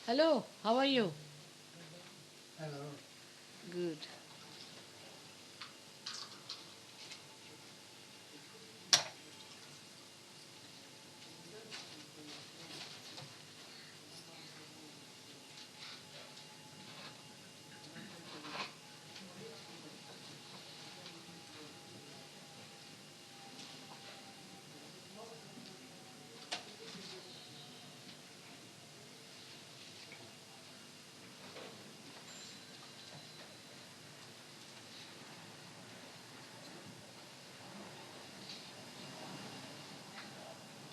Hello, how are you? Hello. Good.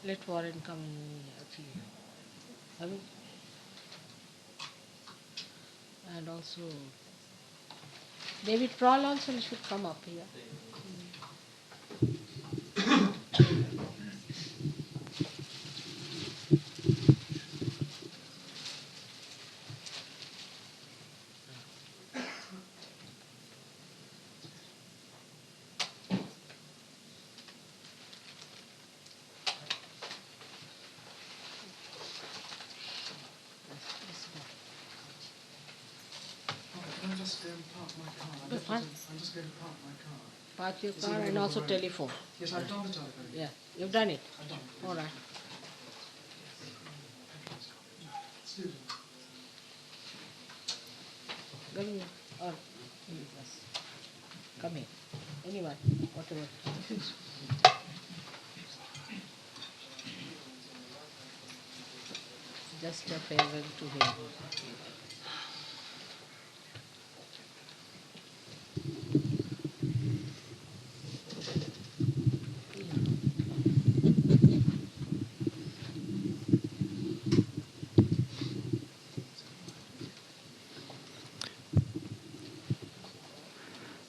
Let Warren come in. I mean, and also David Prowl also should come up here. Can I just park my car? I'm just going to park my car. Park your car and also telephone. Yes, I've done the telephone. Yeah, you've done it. I've done it. All right. Student. Come here. Or yes. Come here. Anyone, whatever. Just a farewell to him.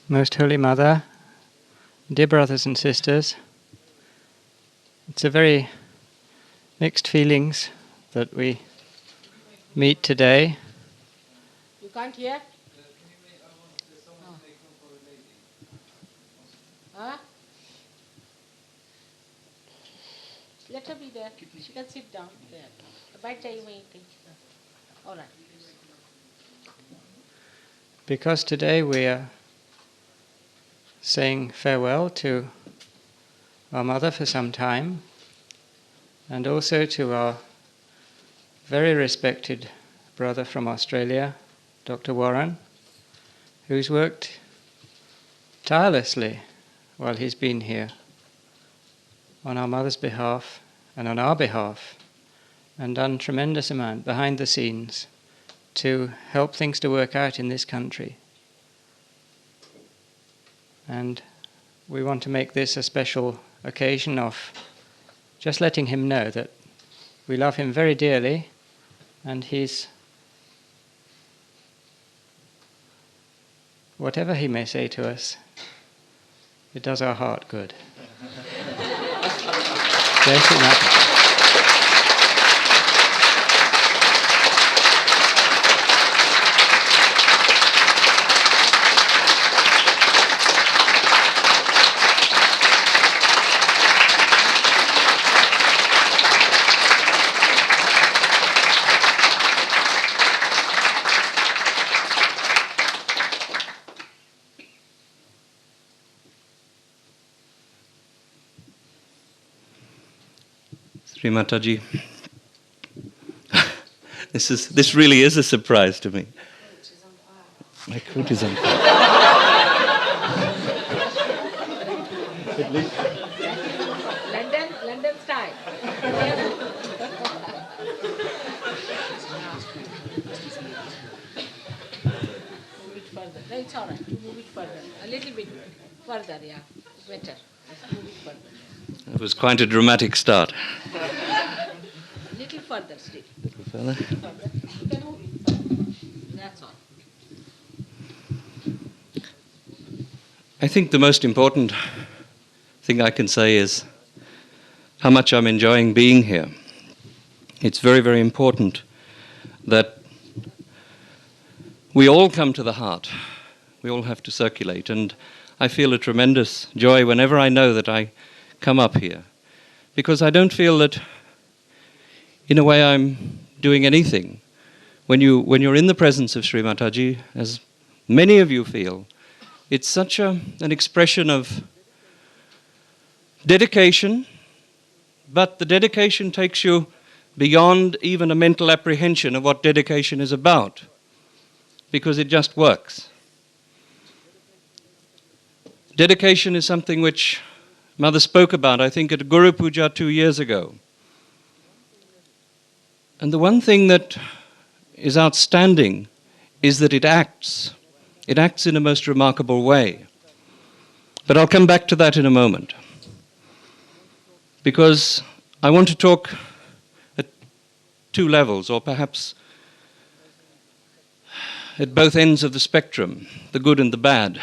Most Holy Mother, dear brothers and sisters, it's a very mixed feelings that we meet today. You can't hear? Huh? Let her be there. She can sit down there. बैठ जाइए वहीं कहीं. All right. Because today we are saying farewell to our mother for some time, and also to our very respected brother from Australia, Dr. Warren, who's worked tirelessly while he's been here on our mother's behalf and on our behalf, and done tremendous amount behind the scenes to help things to work out in this country. And we want to make this a special occasion of just letting him know that we love him very dearly, and he's, whatever he may say to us, it does our heart good. Jai Shri Mata. Sri Mataji, this really is a surprise to me. My coat is on fire. London style. Move it further. No, it's all right. Move it further. A little bit further, yeah. Better. Move it further. It was quite a dramatic start. Little further still. Further. Further. You can move it further. That's all. I think the most important thing I can say is how much I'm enjoying being here. It's very, very important that we all come to the heart. We all have to circulate. And I feel a tremendous joy whenever I know that I come up here, because I don't feel that, in a way, I'm doing anything when you're in the presence of Sri Mataji, as many of you feel, it's such an expression of dedication, but the dedication takes you beyond even a mental apprehension of what dedication is about, because it just works. Dedication is something which Mother spoke about, I think, at Guru Puja 2 years ago. And the one thing that is outstanding is that it acts. It acts in a most remarkable way. But I'll come back to that in a moment. Because I want to talk at two levels, or perhaps at both ends of the spectrum, the good and the bad.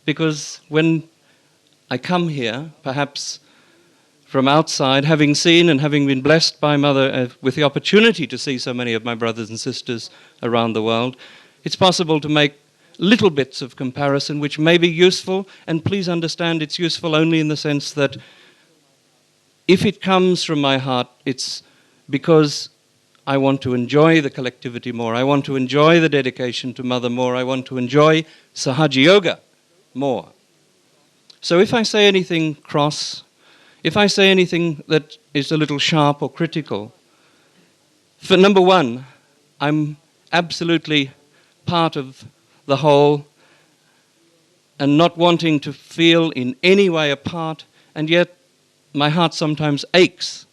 Because when I come here, perhaps from outside, having seen and having been blessed by Mother with the opportunity to see so many of my brothers and sisters around the world, it's possible to make little bits of comparison which may be useful, and please understand it's useful only in the sense that if it comes from my heart, it's because I want to enjoy the collectivity more, I want to enjoy the dedication to Mother more, I want to enjoy Sahaja Yoga more. So if I say anything cross, if I say anything that is a little sharp or critical, for number one, I'm absolutely part of the whole and not wanting to feel in any way a part, and yet my heart sometimes aches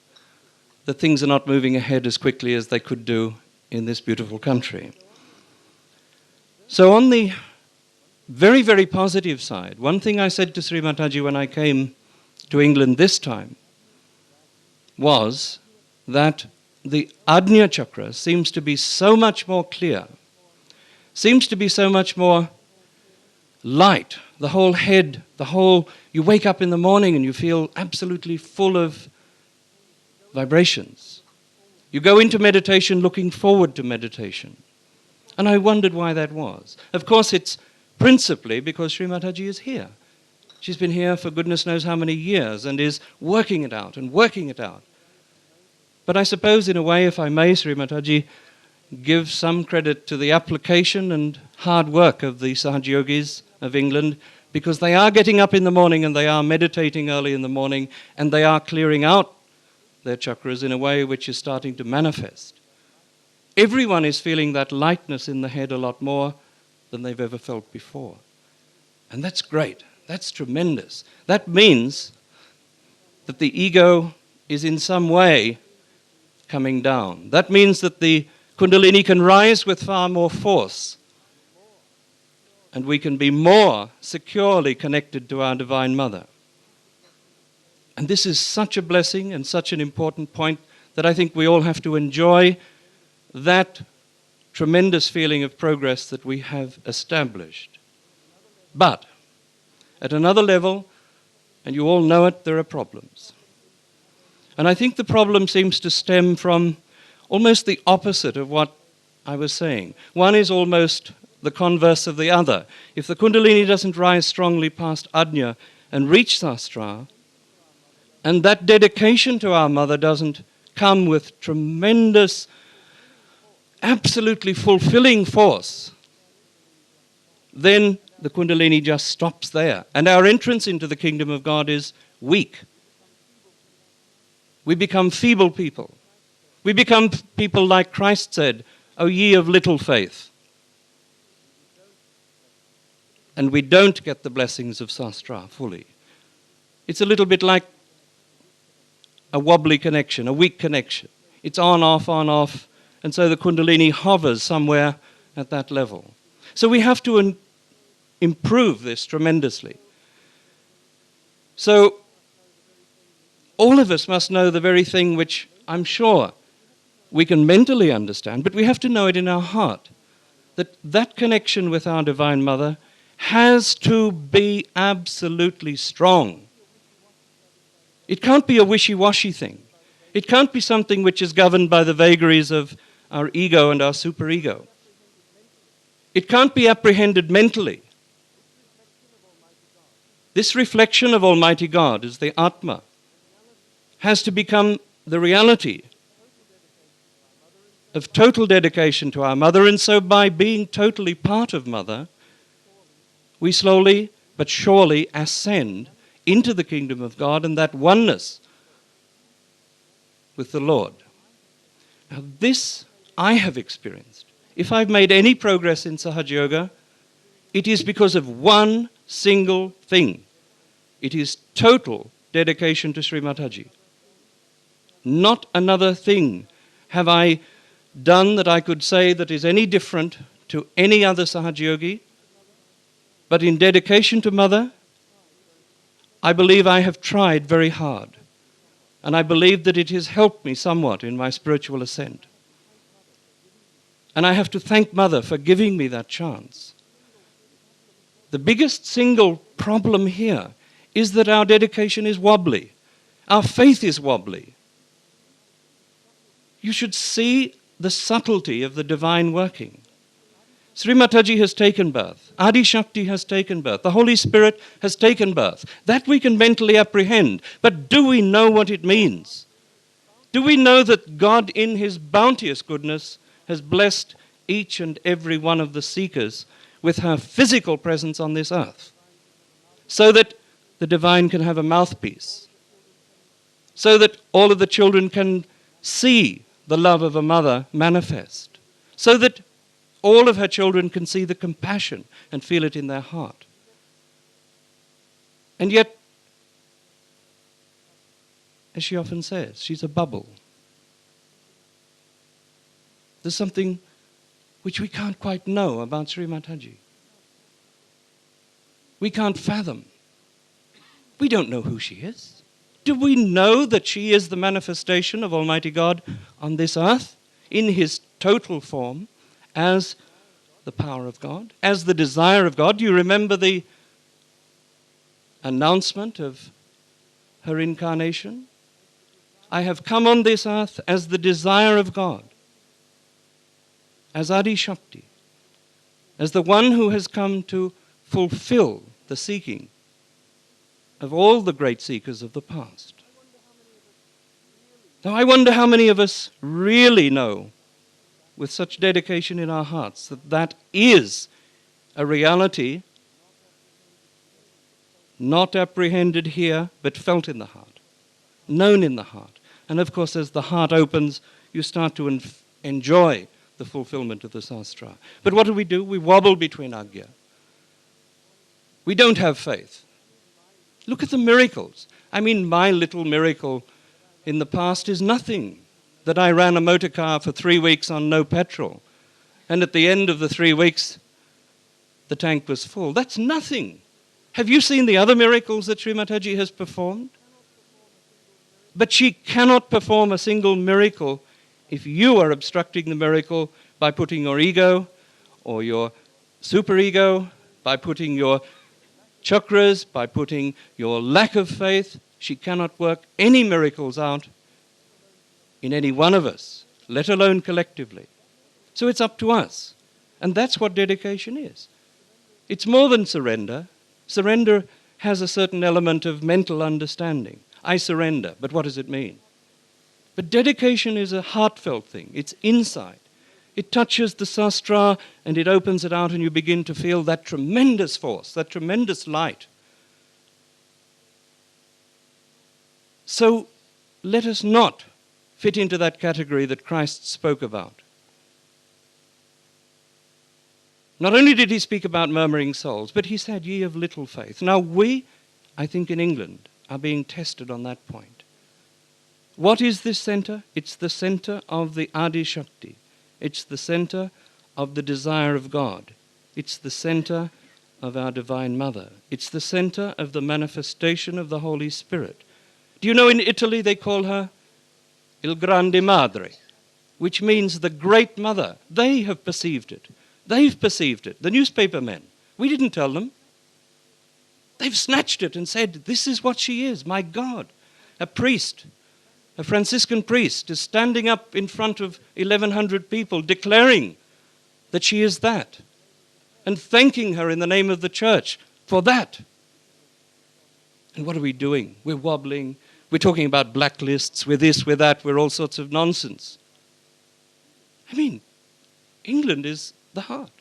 that things are not moving ahead as quickly as they could do in this beautiful country. So on the very, very positive side, one thing I said to Sri Mataji when I came to England this time was that the Ajna Chakra seems to be so much more clear, seems to be so much more light. The whole head, you wake up in the morning and you feel absolutely full of vibrations. You go into meditation looking forward to meditation. And I wondered why that was. Of course, it's principally because Sri Mataji is here. She's been here for goodness knows how many years and is working it out and working it out. But I suppose in a way, if I may, Sri Mataji, give some credit to the application and hard work of the Sahaja Yogis of England, because they are getting up in the morning and they are meditating early in the morning and they are clearing out their chakras in a way which is starting to manifest. Everyone is feeling that lightness in the head a lot more than they've ever felt before. And that's great. That's tremendous. That means that the ego is in some way coming down. That means that the Kundalini can rise with far more force, and we can be more securely connected to our Divine Mother. And this is such a blessing and such an important point that I think we all have to enjoy that tremendous feeling of progress that we have established. But at another level, and you all know it, there are problems. And I think the problem seems to stem from almost the opposite of what I was saying. One is almost the converse of the other. If the Kundalini doesn't rise strongly past Ajna and reach Sastra, and that dedication to our Mother doesn't come with tremendous, absolutely fulfilling force, then the Kundalini just stops there. And our entrance into the kingdom of God is weak. We become feeble people. We become people like Christ said, "O ye of little faith." And we don't get the blessings of Sastra fully. It's a little bit like a wobbly connection, a weak connection. It's on, off, and so the Kundalini hovers somewhere at that level. So we have to improve this tremendously. So all of us must know the very thing which I'm sure we can mentally understand, but we have to know it in our heart, that that connection with our Divine Mother has to be absolutely strong. It can't be a wishy-washy thing. It can't be something which is governed by the vagaries of our ego and our superego. It can't be apprehended mentally. This reflection of Almighty God as the Atma has to become the reality of total dedication to our Mother, and so by being totally part of Mother, we slowly but surely ascend into the kingdom of God and that oneness with the Lord. Now this I have experienced. If I've made any progress in Sahaja Yoga, it is because of one single thing. It is total dedication to Sri Mataji. Not another thing have I done that I could say that is any different to any other Sahaja Yogi. But in dedication to Mother, I believe I have tried very hard. And I believe that it has helped me somewhat in my spiritual ascent. And I have to thank Mother for giving me that chance. The biggest single problem here is that our dedication is wobbly. Our faith is wobbly. You should see the subtlety of the divine working. Sri Mataji has taken birth. Adi Shakti has taken birth. The Holy Spirit has taken birth. That we can mentally apprehend. But do we know what it means? Do we know that God in His bounteous goodness has blessed each and every one of the seekers with her physical presence on this earth, so that the divine can have a mouthpiece, so that all of the children can see the love of a mother manifest, so that all of her children can see the compassion and feel it in their heart. And yet, as she often says, she's a bubble. There's something which we can't quite know about Sri Mataji. We can't fathom. We don't know who she is. Do we know that she is the manifestation of Almighty God on this earth in His total form as the power of God, as the desire of God? Do you remember the announcement of her incarnation? I have come on this earth as the desire of God, as Adi Shakti, as the one who has come to fulfill the seeking of all the great seekers of the past. Now I wonder how many of us really know with such dedication in our hearts that that is a reality not apprehended here but felt in the heart, known in the heart. And of course as the heart opens, you start to enjoy the fulfillment of the Sastra. But what do? We wobble between Agya. We don't have faith. Look at the miracles. I mean, my little miracle in the past is nothing. That I ran a motor car for 3 weeks on no petrol. And at the end of the 3 weeks, the tank was full. That's nothing. Have you seen the other miracles that Sri Mataji has performed? But she cannot perform a single miracle if you are obstructing the miracle by putting your ego or your superego, by putting your chakras, by putting your lack of faith. She cannot work any miracles out in any one of us, let alone collectively. So it's up to us. And that's what dedication is. It's more than surrender. Surrender has a certain element of mental understanding. I surrender, but what does it mean? But dedication is a heartfelt thing. It's inside. It touches the sastra and it opens it out and you begin to feel that tremendous force, that tremendous light. So let us not fit into that category that Christ spoke about. Not only did he speak about murmuring souls, but he said, ye of little faith. Now we, I think in England, are being tested on that point. What is this center? It's the center of the Adi Shakti. It's the center of the desire of God. It's the center of our Divine Mother. It's the center of the manifestation of the Holy Spirit. Do you know in Italy they call her Il Grande Madre, which means the Great Mother. They have perceived it. They've perceived it. The newspaper men. We didn't tell them. They've snatched it and said, this is what she is, my God. A priest, a Franciscan priest, is standing up in front of 1,100 people declaring that she is that and thanking her in the name of the church for that. And what are we doing? We're wobbling. We're talking about blacklists. We're this, we're that. We're all sorts of nonsense. I mean, England is the heart.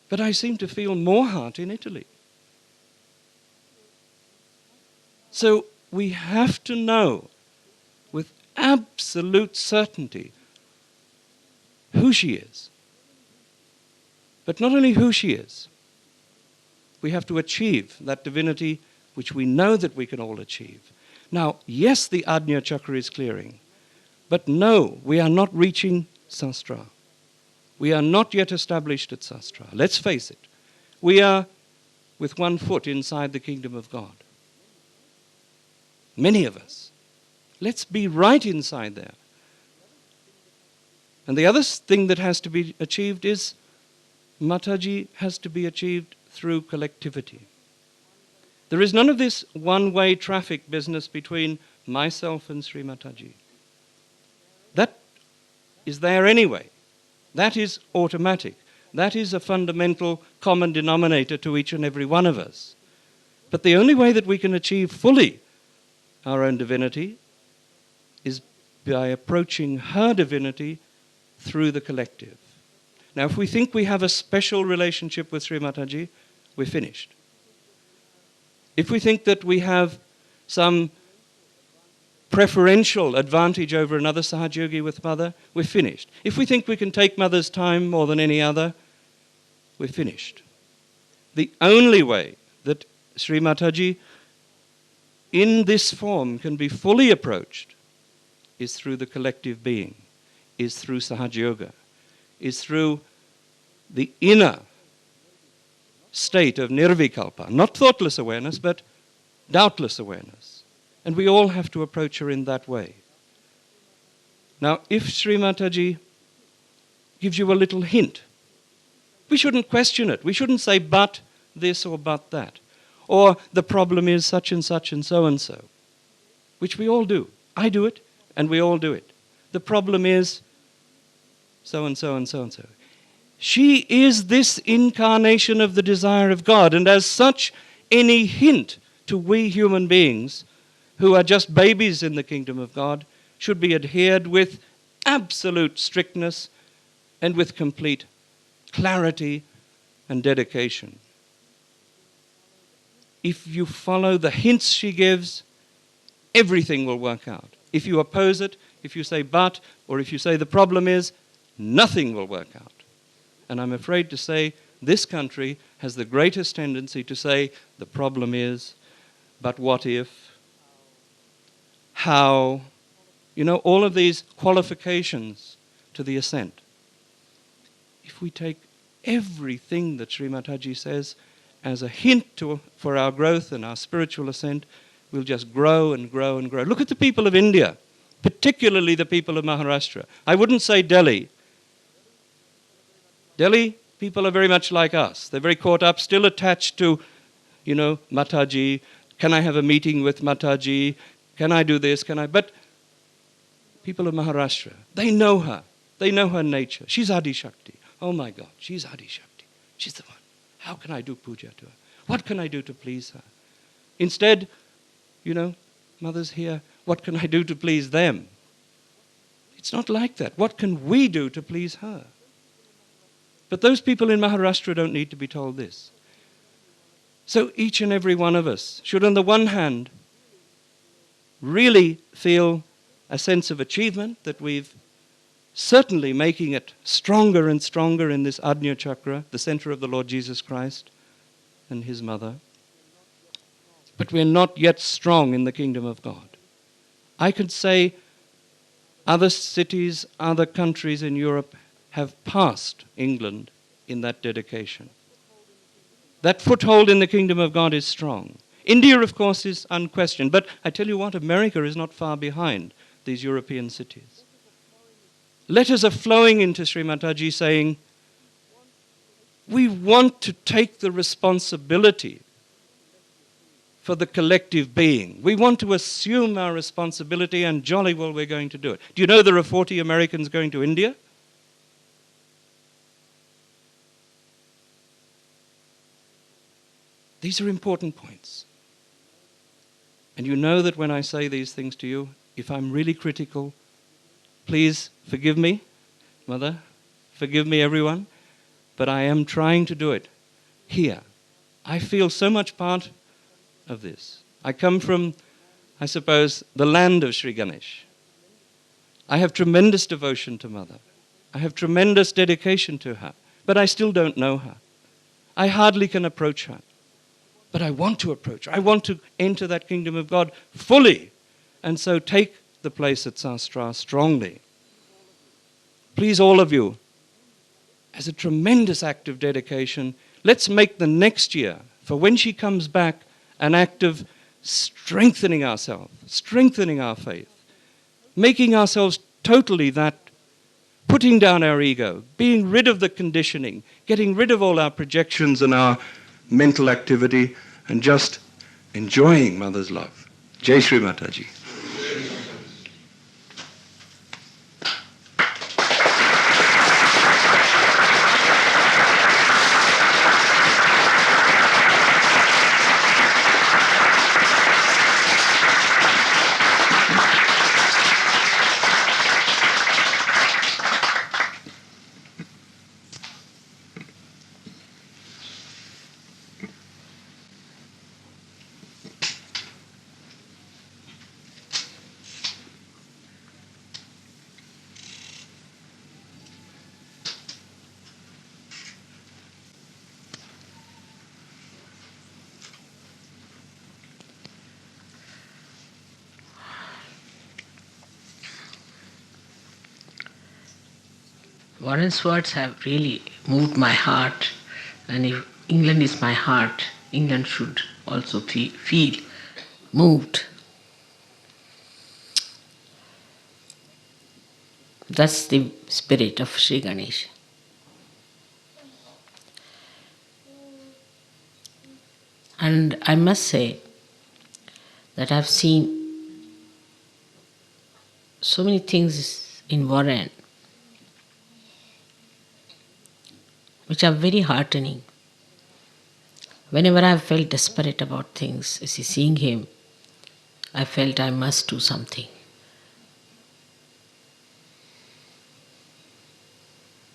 But I seem to feel more heart in Italy. So we have to know with absolute certainty who she is. But not only who she is, we have to achieve that divinity which we know that we can all achieve. Now, yes, the Ajna Chakra is clearing, but no, we are not reaching Sastra. We are not yet established at Sastra. Let's face it. We are with one foot inside the kingdom of God. Many of us. Let's be right inside there. And the other thing that has to be achieved is Mataji has to be achieved through collectivity. There is none of this one-way traffic business between myself and Sri Mataji. That is there anyway. That is automatic. That is a fundamental common denominator to each and every one of us. But the only way that we can achieve fully our own divinity is by approaching her divinity through the collective. Now, if we think we have a special relationship with Sri Mataji, we're finished. If we think that we have some preferential advantage over another Sahajogi with Mother, we're finished. If we think we can take Mother's time more than any other, we're finished. The only way that Sri Mataji in this form can be fully approached is through the collective being, is through Sahaja Yoga, is through the inner state of nirvikalpa, not thoughtless awareness, but doubtless awareness. And we all have to approach her in that way. Now, if Sri Mataji gives you a little hint, we shouldn't question it. We shouldn't say, but this or but that. Or the problem is such and so, which we all do. I do it, and we all do it. The problem is so and so and so and so. She is this incarnation of the desire of God, and as such, any hint to we human beings who are just babies in the kingdom of God should be adhered with absolute strictness and with complete clarity and dedication. If you follow the hints she gives, everything will work out. If you oppose it, if you say but, or if you say the problem is, nothing will work out. And I'm afraid to say this country has the greatest tendency to say the problem is, but what if, how, all of these qualifications to the ascent. If we take everything that Sri Mataji says as a hint for our growth and our spiritual ascent, we'll just grow and grow and grow. Look at the people of India, particularly the people of Maharashtra. I wouldn't say Delhi. Delhi people are very much like us. They're very caught up, still attached to, Mataji. Can I have a meeting with Mataji? Can I do this? But people of Maharashtra, they know her. They know her nature. She's Adi Shakti. Oh my God, she's Adi Shakti. She's the one. How can I do puja to her? What can I do to please her? Instead, Mother's here. What can I do to please them? It's not like that. What can we do to please her? But those people in Maharashtra don't need to be told this. So each and every one of us should, on the one hand, really feel a sense of achievement that we've certainly making it stronger and stronger in this Ajna Chakra, the center of the Lord Jesus Christ and his mother. But we're not yet strong in the kingdom of God. I could say other cities, other countries in Europe have passed England in that dedication. That foothold in the kingdom of God is strong. India, of course, is unquestioned. But I tell you what, America is not far behind these European cities. Letters are flowing into Sri Mataji saying, we want to take the responsibility for the collective being. We want to assume our responsibility, and jolly well we're going to do it. Do you know there are 40 Americans going to India? These are important points. And you know that when I say these things to you, if I'm really critical, Please forgive me, Mother. Forgive me, everyone. But I am trying to do it here. I feel so much part of this. I come from, I suppose, the land of Sri Ganesh. I have tremendous devotion to Mother. I have tremendous dedication to her. But I still don't know her. I hardly can approach her. But I want to approach her. I want to enter that kingdom of God fully. And so take the place at Sastra strongly. Please, all of you, as a tremendous act of dedication, let's make the next year, for when she comes back, an act of strengthening ourselves, strengthening our faith, making ourselves totally that, putting down our ego, being rid of the conditioning, getting rid of all our projections and our mental activity, and just enjoying Mother's love. Jai Shri Mataji. Warren's words have really moved my heart, and if England is my heart, England should also feel moved. That's the spirit of Sri Ganesh. And I must say that I've seen so many things in Warren which are very heartening. Whenever I have felt desperate about things, seeing him, I felt I must do something.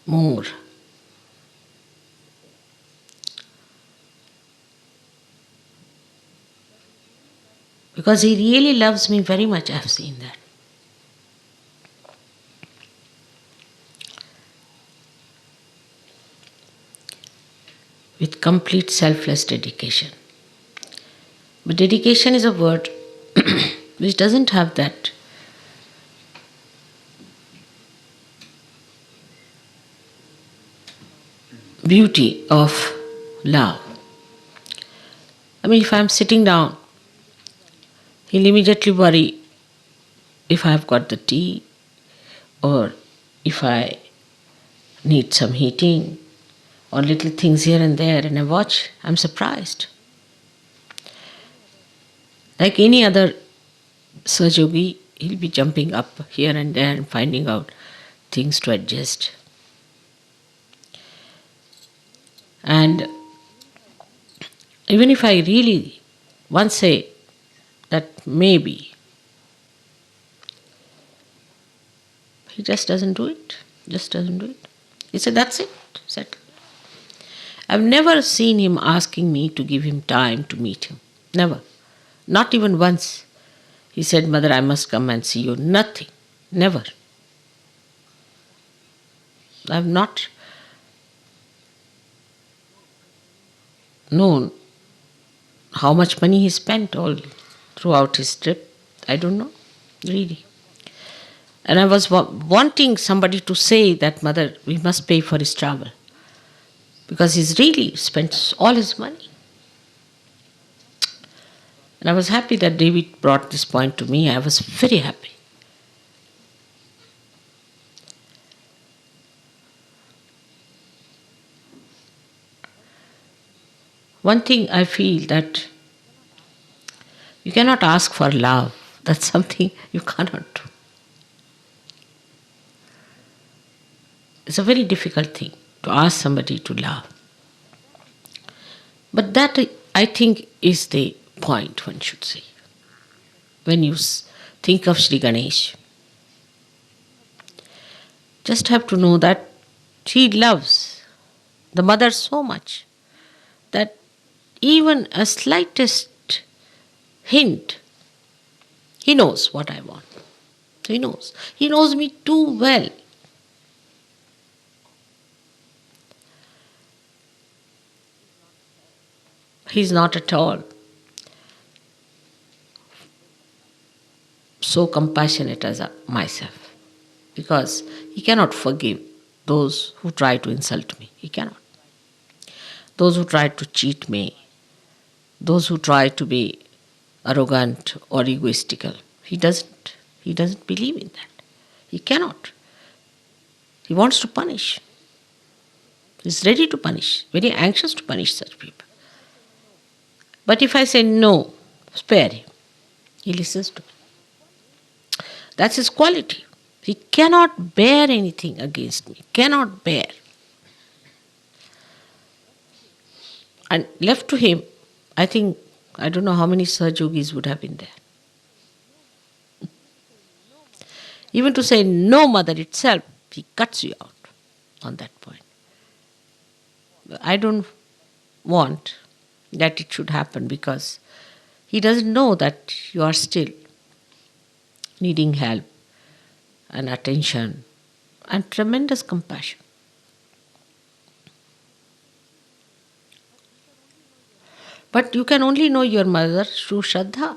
More. Because he really loves me very much, I have seen that. With complete selfless dedication. But dedication is a word which doesn't have that beauty of love. I mean, if I'm sitting down, he'll immediately worry if I've got the tea or if I need some heating or little things here and there, and I watch, I'm surprised. Like any other Sahajogi, he'll be jumping up here and there and finding out things to adjust. And even if I really once say that maybe, he just doesn't do it. Just doesn't do it. He said, that's it. Settled. I've never seen him asking me to give him time to meet him. Never. Not even once. He said, Mother, I must come and see you. Nothing. Never. I've not known how much money he spent all throughout his trip. I don't know, really. And I was wanting somebody to say that, Mother, we must pay for his travel. Because he's really spent all his money. And I was happy that David brought this point to me. I was very happy. One thing I feel that you cannot ask for love. That's something you cannot do. It's a very difficult thing to ask somebody to love. But that, I think, is the point one should say. When you think of Sri Ganesh, just have to know that he loves the mother so much that even a slightest hint, he knows what I want. He knows. He knows me too well. He's not at all so compassionate as myself, because he cannot forgive those who try to insult me. He cannot. Those who try to cheat me, those who try to be arrogant or egoistical. He doesn't. He doesn't believe in that. He cannot. He wants to punish. He's ready to punish, very anxious to punish such people. But if I say no, spare him, he listens to me. That's his quality. He cannot bear anything against me, cannot bear. And left to him, I think, I don't know how many Sahajogis would have been there. Even to say no, mother itself, he cuts you out on that point. I don't want that it should happen, because he doesn't know that you are still needing help and attention and tremendous compassion. But you can only know your mother through Shraddha,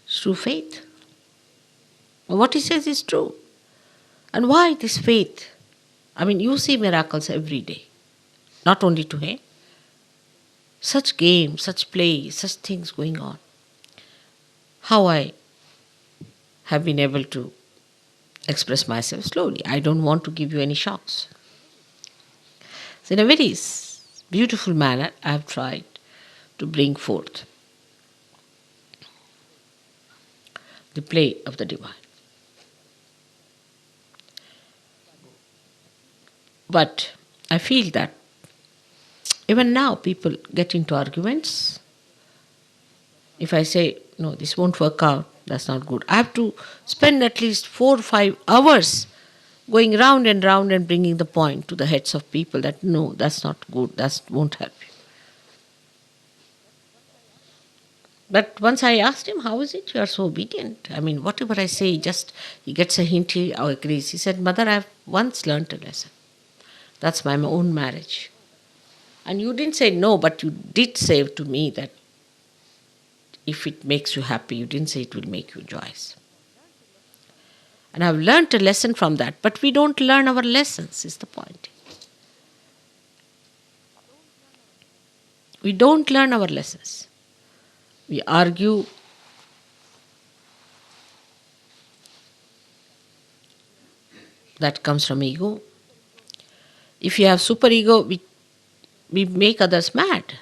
through faith. What he says is true. And why this faith? I mean, you see miracles every day, not only to him. Such games, such play, such things going on. How I have been able to express myself slowly. I don't want to give you any shocks. So in a very beautiful manner, I have tried to bring forth the play of the divine. But I feel that even now people get into arguments. If I say, no, this won't work out, that's not good, I have to spend at least 4 or 5 hours going round and round and bringing the point to the heads of people that no, that's not good, that won't help you. But once I asked him, how is it you are so obedient? I mean, whatever I say, just he gets a hint, he agrees. He said, Mother, I have once learnt a lesson. That's my own marriage. And you didn't say no, but you did say to me that if it makes you happy, you didn't say it will make you joyous. And I've learnt a lesson from that, but we don't learn our lessons, is the point. We don't learn our lessons. We argue. That comes from ego. If you have superego, we make others mad.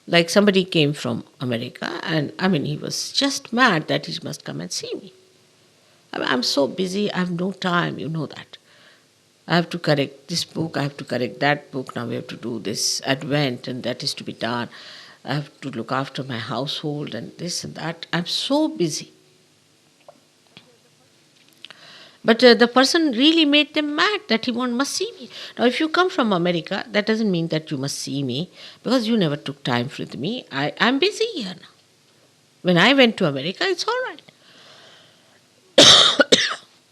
Like somebody came from America and he was just mad that he must come and see me. I'm so busy, I have no time, you know that. I have to correct this book, I have to correct that book, now we have to do this Advent and that is to be done. I have to look after my household and this and that. I'm so busy. But the person really made them mad that he must see me. Now, if you come from America, that doesn't mean that you must see me because you never took time with me. I'm busy here now. When I went to America, it's all right.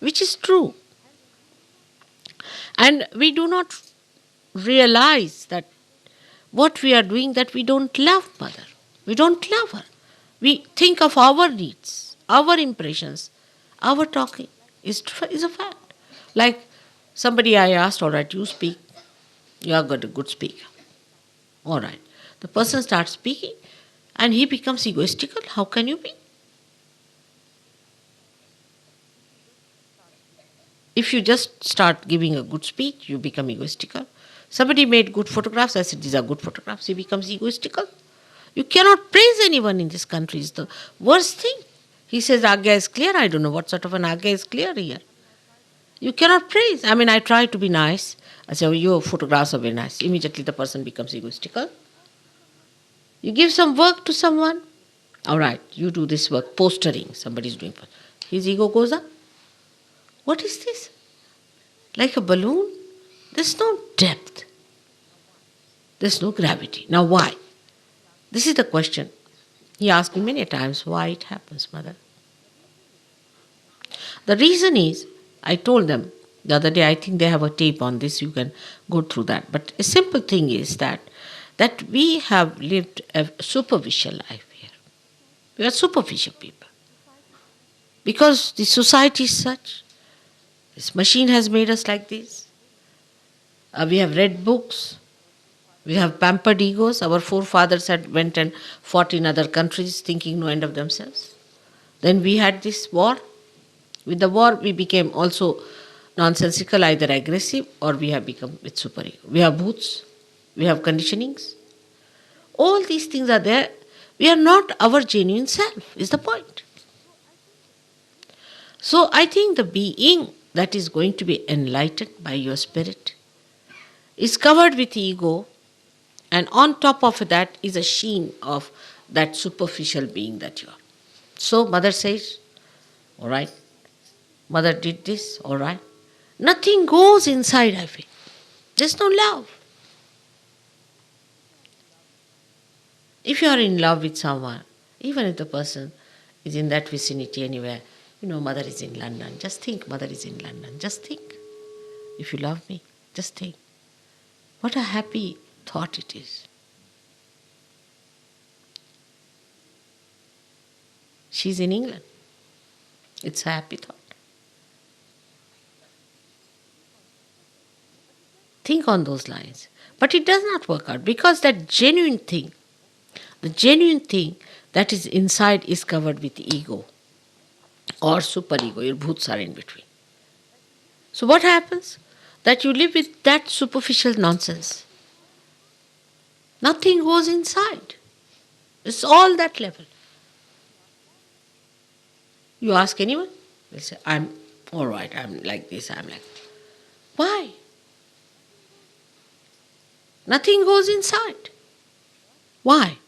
Which is true. And we do not realize that what we are doing, that we don't love Mother. We don't love her. We think of our needs, our impressions, our talking is a fact. Like somebody I asked, all right, you speak, you are a good speaker. All right. The person starts speaking and he becomes egoistical. How can you be? If you just start giving a good speech, you become egoistical. Somebody made good photographs, I said, these are good photographs. He becomes egoistical. You cannot praise anyone in this country. It's the worst thing. He says, Agya is clear. I don't know what sort of an Agya is clear here. You cannot praise. I try to be nice. I say, oh, your photographs are very nice. Immediately the person becomes egoistical. You give some work to someone. All right, you do this work, postering. Somebody is doing. His ego goes up. What is this? like a balloon. There's no depth. There's no gravity. Now why? This is the question. He asked me many times why it happens, Mother. The reason is, I told them the other day, I think they have a tape on this, you can go through that. But a simple thing is that we have lived a superficial life here. We are superficial people. Because the society is such. This machine has made us like this. We have read books. We have pampered egos. Our forefathers had went and fought in other countries thinking no end of themselves. Then we had this war. With the war, we became also nonsensical, either aggressive, or we have become with superego. We have bhoots, we have conditionings. All these things are there. We are not our genuine self, is the point. So I think the being that is going to be enlightened by your spirit is covered with ego, and on top of that is a sheen of that superficial being that you are. So Mother says, all right, Mother did this, all right. Nothing goes inside, I feel. There's no love. If you are in love with someone, even if the person is in that vicinity anywhere, Mother is in London, just think Mother is in London. Just think. If you love me, just think. What a happy thought it is. She's in England. It's a happy thought. Think on those lines. But it does not work out because that genuine thing, the genuine thing that is inside is covered with ego or superego. Your bhoots are in between. So what happens? That you live with that superficial nonsense. Nothing goes inside. It's all that level. You ask anyone, they'll say, I'm all right, I'm like this, I'm like that. Why? Nothing goes inside. Why?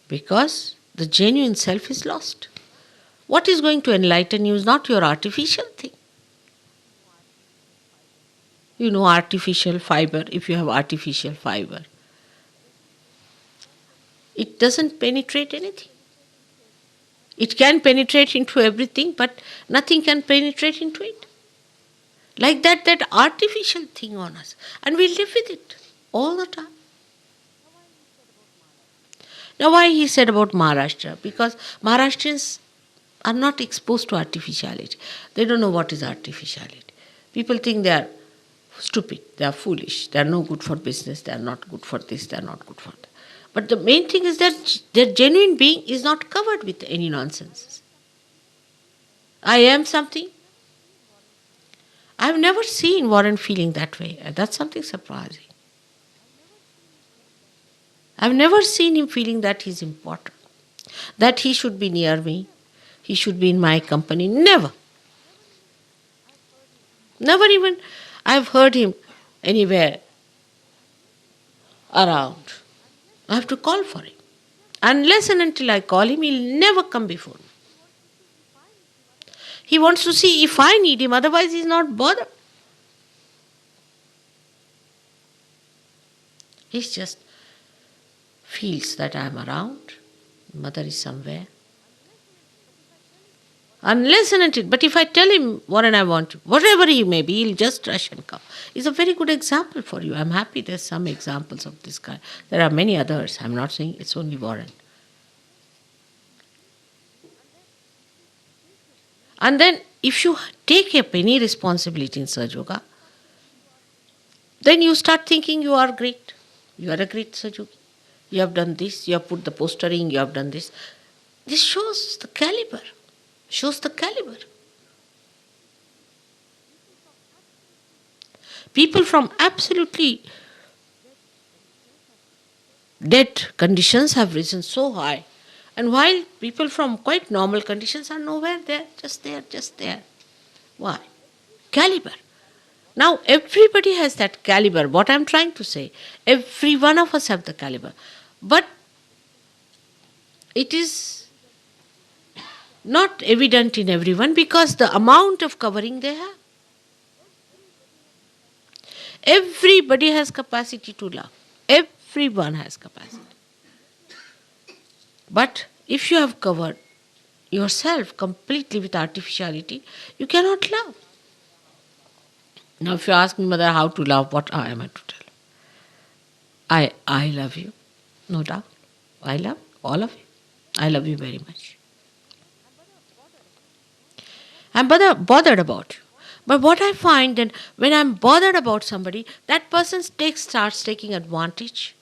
Because the genuine self is lost. What is going to enlighten you is not your artificial thing. Artificial fiber, if you have artificial fiber, it doesn't penetrate anything. It can penetrate into everything, but nothing can penetrate into it. Like that artificial thing on us. And we live with it all the time. Now why he said about Maharashtra? Because Maharashtrians are not exposed to artificiality. They don't know what is artificiality. People think they are stupid, they are foolish, they are no good for business, they are not good for this, they are not good for that. But the main thing is that their genuine being is not covered with any nonsense. I am something. I have never seen Warren feeling that way. That's something surprising. I have never seen him feeling that he's important, that he should be near me, he should be in my company. Never. Never even I've heard him anywhere around. I have to call for him. Unless and until I call him, he'll never come before me. He wants to see if I need him, otherwise he's not bothered. He just feels that I'm around, Mother is somewhere. Unless and until, but if I tell him Warren I want, whatever he may be, he'll just rush and come. It's a very good example for you. I'm happy there's some examples of this kind. There are many others. I'm not saying it's only Warren. And then if you take up any responsibility in Sahaja Yoga, then you start thinking you are great. You are a great Sahaja Yogi. You have done this, you have put the postering, you have done this. This shows the caliber. Shows the caliber. People from absolutely dead conditions have risen so high. And while people from quite normal conditions are nowhere there, just there, just there. Why? Caliber. Now everybody has that caliber. What I'm trying to say, every one of us have the caliber. But it is not evident in everyone because the amount of covering they have. Everybody has capacity to love. Everyone has capacity. But if you have covered yourself completely with artificiality, you cannot love. Now if you ask me, Mother, how to love, what am I to tell? I love you, no doubt. I love all of you. I love you very much. I'm bothered about you. But what I find that when I'm bothered about somebody, that person starts taking advantage.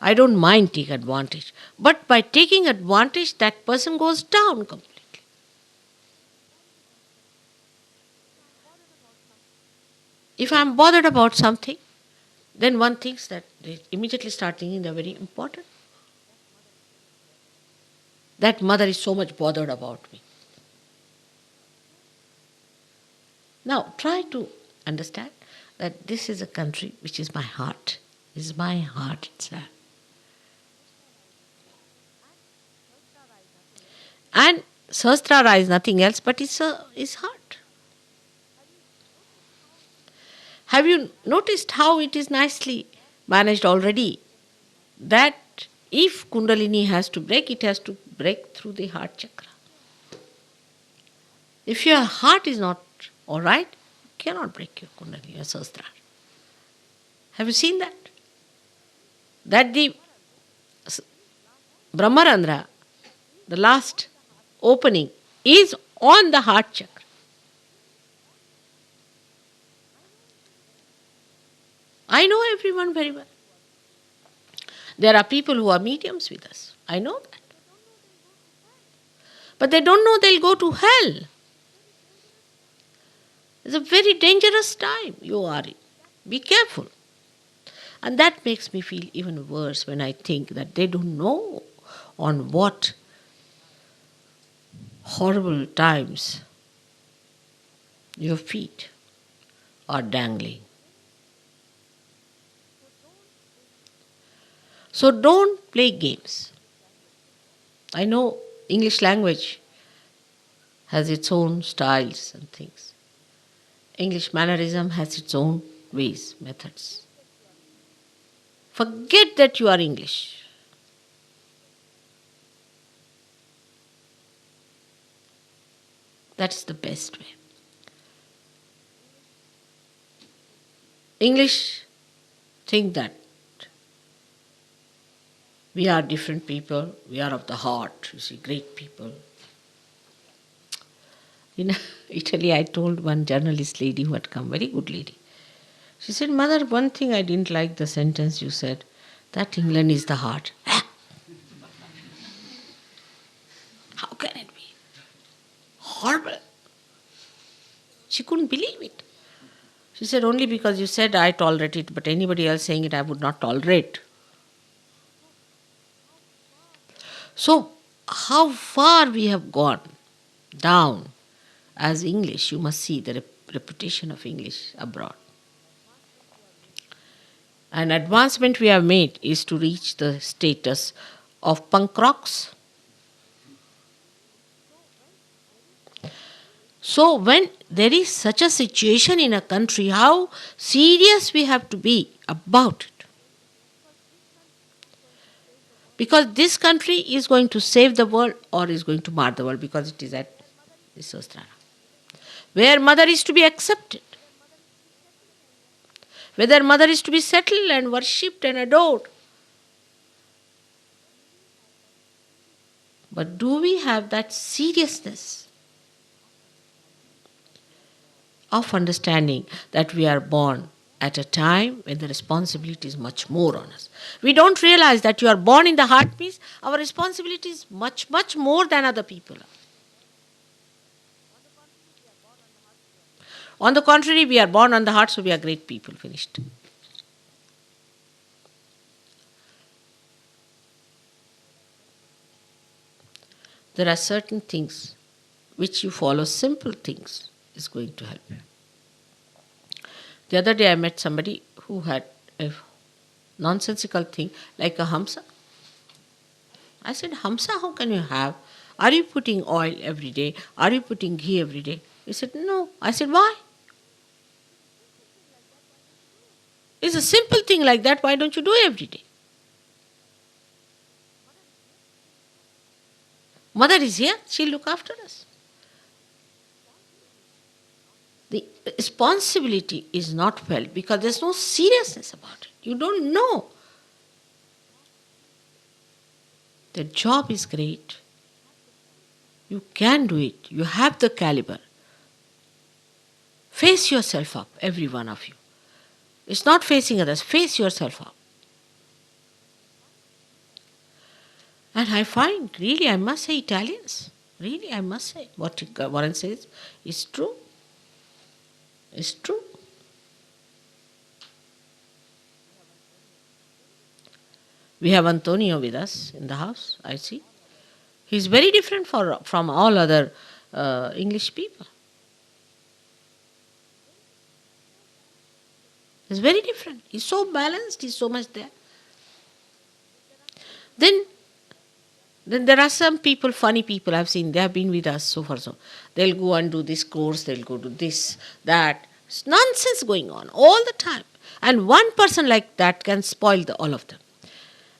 I don't mind taking advantage. But by taking advantage, that person goes down completely. If I'm bothered about something, then one thinks that they immediately start thinking they're very important. That mother is so much bothered about me. Now try to understand that this is a country which is my heart. This is my heart itself. And Sahasrara is nothing else but his heart. Have you noticed how it is nicely managed already? That if Kundalini has to break, it has to break through the heart chakra. If your heart is not alright, you cannot break your Kundalini, your Sahasrara. Have you seen that? That the Brahmarandra, the last opening, is on the heart chakra. I know everyone very well. There are people who are mediums with us. I know that. But they don't know they'll go to hell. It's a very dangerous time you are in. Be careful. And that makes me feel even worse when I think that they don't know on what horrible times your feet are dangling. So don't play games. I know English language has its own styles and things. English mannerism has its own ways, methods. Forget that you are English. That's the best way. English think that we are different people, we are of the heart, you see, great people. In Italy, I told one journalist lady who had come, very good lady. She said, Mother, one thing I didn't like the sentence you said, that England is the heart. How can it be? Horrible. She couldn't believe it. She said, only because you said I tolerate it, but anybody else saying it I would not tolerate. So, how far we have gone down as English, you must see the reputation of English abroad. An advancement we have made is to reach the status of punk rocks. So when there is such a situation in a country, how serious we have to be about it. Because this country is going to save the world or is going to mar the world because it is at the Sahasrara. Where mother is to be accepted. Whether mother is to be settled and worshipped and adored. But do we have that seriousness of understanding that we are born at a time when the responsibility is much more on us? We don't realize that you are born in the heart means our responsibility is much, much more than other people are. On the contrary, we are born on the heart, so we are great people. Finished. There are certain things which you follow, simple things is going to help you. The other day I met somebody who had a nonsensical thing like a hamsa. I said, Hamsa, how can you have? Are you putting oil every day? Are you putting ghee every day? He said, no. I said, why? It's a simple thing like that. Why don't you do every day? Mother is here. She'll look after us. The responsibility is not felt because there's no seriousness about it. You don't know. The job is great. You can do it. You have the caliber. Face yourself up, every one of you. It's not facing others. Face yourself up. And I find, really, I must say, Italians, really, I must say, what Warren says is true. It's true. We have Antonio with us in the house, I see. He's very different from all other English people. He's very different. He's so balanced, he's so much there. Then there are some people, funny people I've seen, they have been with us so far so. They'll go and do this course, they'll go do this, that. It's nonsense going on all the time. And one person like that can spoil all of them.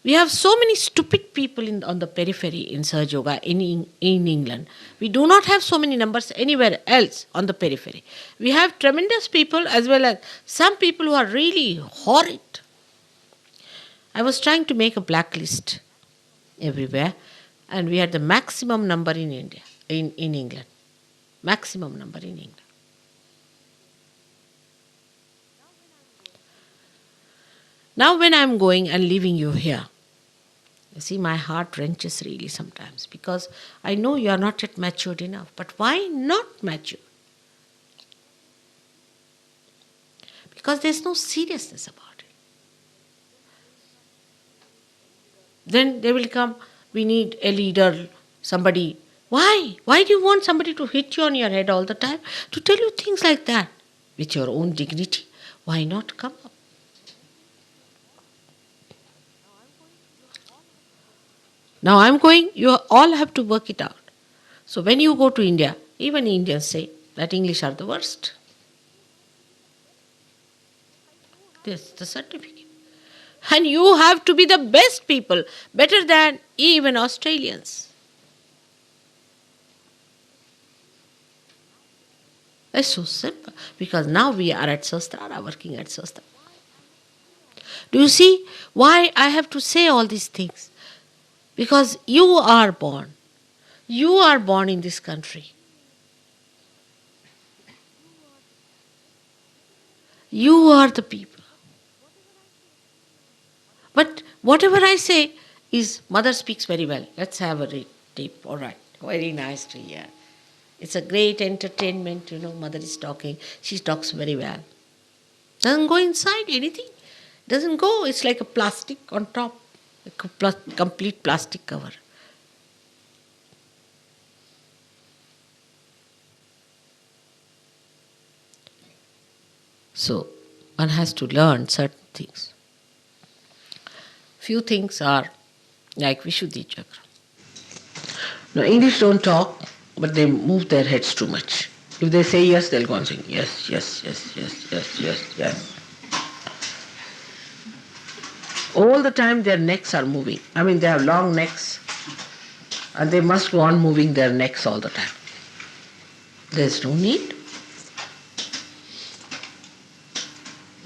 We have so many stupid people on the periphery in Sahaja Yoga in England. We do not have so many numbers anywhere else on the periphery. We have tremendous people as well as some people who are really horrid. I was trying to make a blacklist everywhere, and we had the maximum number in India, in England. Maximum number in England. Now when I'm going and leaving you here, you see, my heart wrenches really sometimes because I know you are not yet matured enough. But why not mature? Because there's no seriousness about it. Then they will come, we need a leader, somebody. Why? Why do you want somebody to hit you on your head all the time? To tell you things like that with your own dignity? Why not come up? Now I'm going, you all have to work it out. So when you go to India, even Indians say that English are the worst. This is the certificate. And you have to be the best people, better than even Australians. It's so simple. Because now we are at Sahasrara, working at Sahasrara. Do you see why I have to say all these things? Because you are born. You are born in this country. You are the people. But whatever I say is, Mother speaks very well. Let's have a tape. All right. Very nice to hear. It's a great entertainment, Mother is talking. She talks very well. Doesn't go inside anything. Doesn't go. It's like a plastic on top. A complete plastic cover. So, one has to learn certain things. Few things are like Vishuddhi Chakra. Now, English don't talk, but they move their heads too much. If they say yes, they'll go and sing yes, yes, yes, yes, yes, yes, yes. All the time their necks are moving. I mean, they have long necks and they must go on moving their necks all the time. There's no need.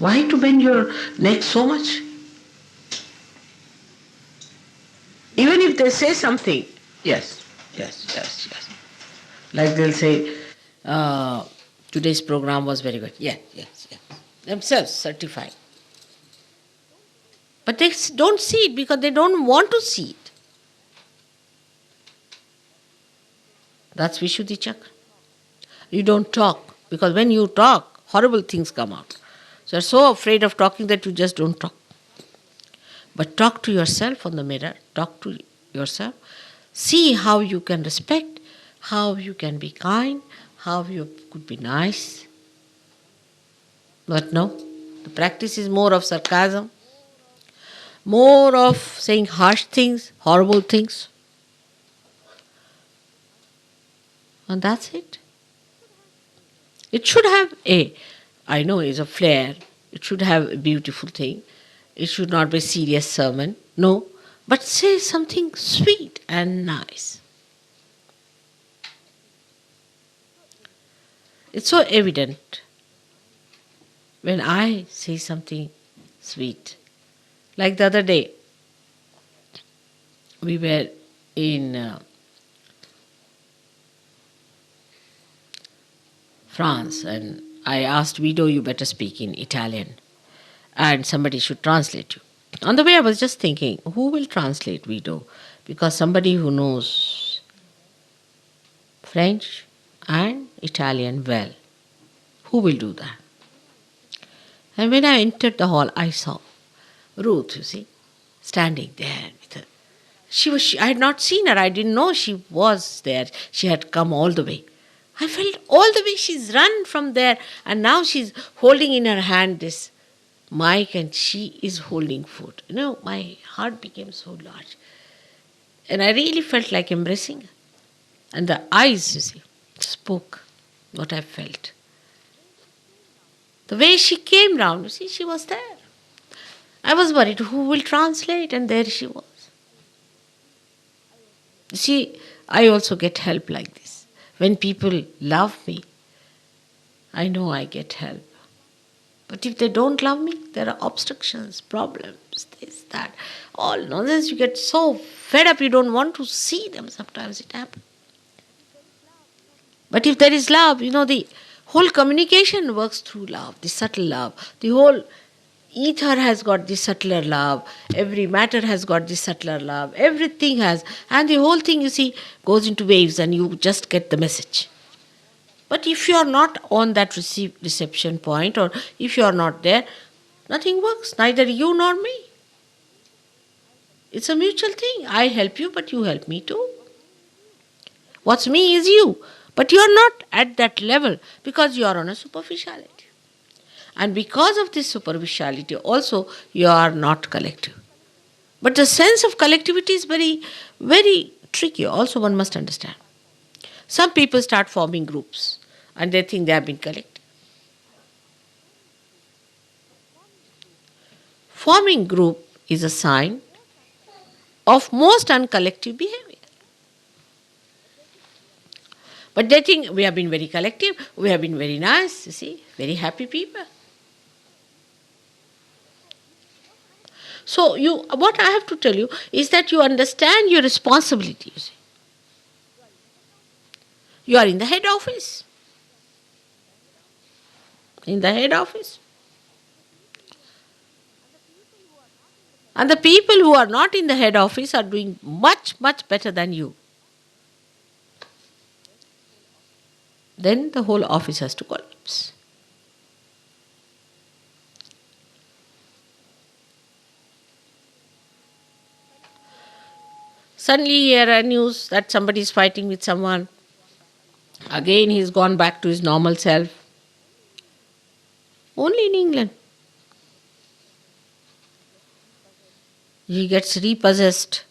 Why to bend your neck so much? Even if they say something, yes, yes, yes, yes. Like they'll say, today's program was very good. Yes, yes, yes. Themselves certified. But they don't see it because they don't want to see it. That's Vishuddhi Chakra. You don't talk because when you talk, horrible things come out. So you're so afraid of talking that you just don't talk. But talk to yourself on the mirror. Talk to yourself. See how you can respect, how you can be kind, how you could be nice. But no, the practice is more of sarcasm, more of saying harsh things, horrible things. And that's it. It should have I know it's a flair. It should have a beautiful thing. It should not be a serious sermon. No. But say something sweet and nice. It's so evident when I say something sweet. Like the other day, we were in France, and I asked Vido, you better speak in Italian, and somebody should translate you. On the way, I was just thinking, who will translate Vido? Because somebody who knows French and Italian well, who will do that? And when I entered the hall, I saw Ruth, you see, standing there with her. I had not seen her. I didn't know she was there. She had come all the way. I felt all the way she's run from there, and now she's holding in her hand this mic and she is holding food. My heart became so large. And I really felt like embracing her. And the eyes, you see, spoke what I felt. The way she came round, you see, she was there. I was worried, who will translate? And there she was. You see, I also get help like this. When people love me, I know I get help. But if they don't love me, there are obstructions, problems, this, that, all nonsense. You get so fed up, you don't want to see them. Sometimes it happens. But if there is love, the whole communication works through love, the subtle love. The whole ether has got the subtler love. Every matter has got the subtler love. Everything has. And the whole thing, you see, goes into waves and you just get the message. But if you are not on that reception point, or if you are not there, nothing works. Neither you nor me. It's a mutual thing. I help you, but you help me too. What's me is you. But you are not at that level because you are on a superficiality. And because of this superficiality also, you are not collective. But the sense of collectivity is very, very tricky. Also, one must understand. Some people start forming groups and they think they have been collective. Forming group is a sign of most uncollective behavior. But they think we have been very collective, we have been very nice, you see, very happy people. So what I have to tell you is that you understand your responsibility, you see. You are in the head office. In the head office. And the people who are not in the head office are doing much, much better than you. Then the whole office has to collapse. Suddenly you hear a news that somebody is fighting with someone. Again he's gone back to his normal self. Only in England. He gets repossessed.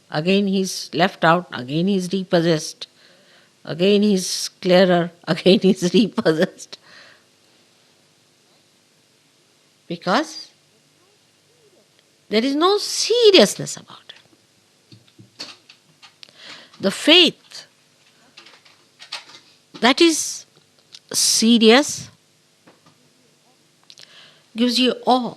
Again he's left out. Again he's repossessed. Again he's clearer. Again he's repossessed. Because there is no seriousness about it. The faith that is serious gives you awe.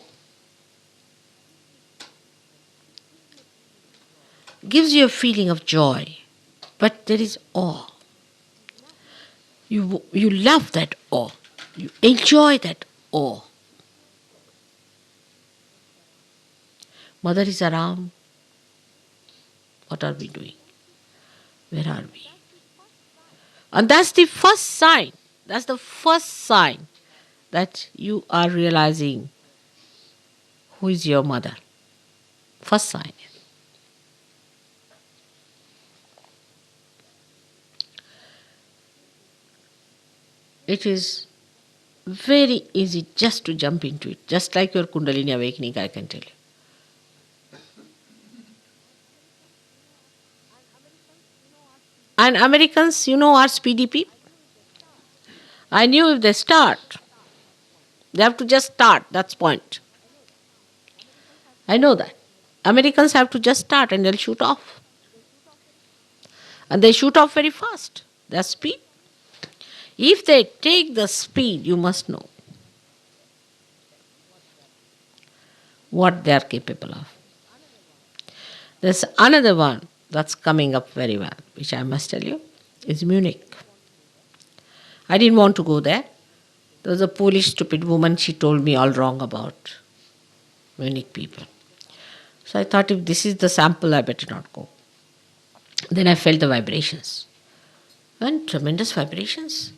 Gives you a feeling of joy. But there is awe. You love that awe. You enjoy that awe. Mother is around. What are we doing? Where are we? And that's the first sign. That's the first sign that you are realizing who is your mother. First sign. It is very easy just to jump into it, just like your Kundalini awakening, I can tell you. And Americans, are speedy people. I knew if they start, They have to just start, that's point. I know that. Americans have to just start and they'll shoot off. And they shoot off very fast. Their speed. If they take the speed, you must know what they are capable of. There's another one that's coming up very well, which I must tell you, is Munich. I didn't want to go there. There was a Polish stupid woman, she told me all wrong about Munich people. So I thought if this is the sample, I better not go. Then I felt the vibrations. And tremendous vibrations.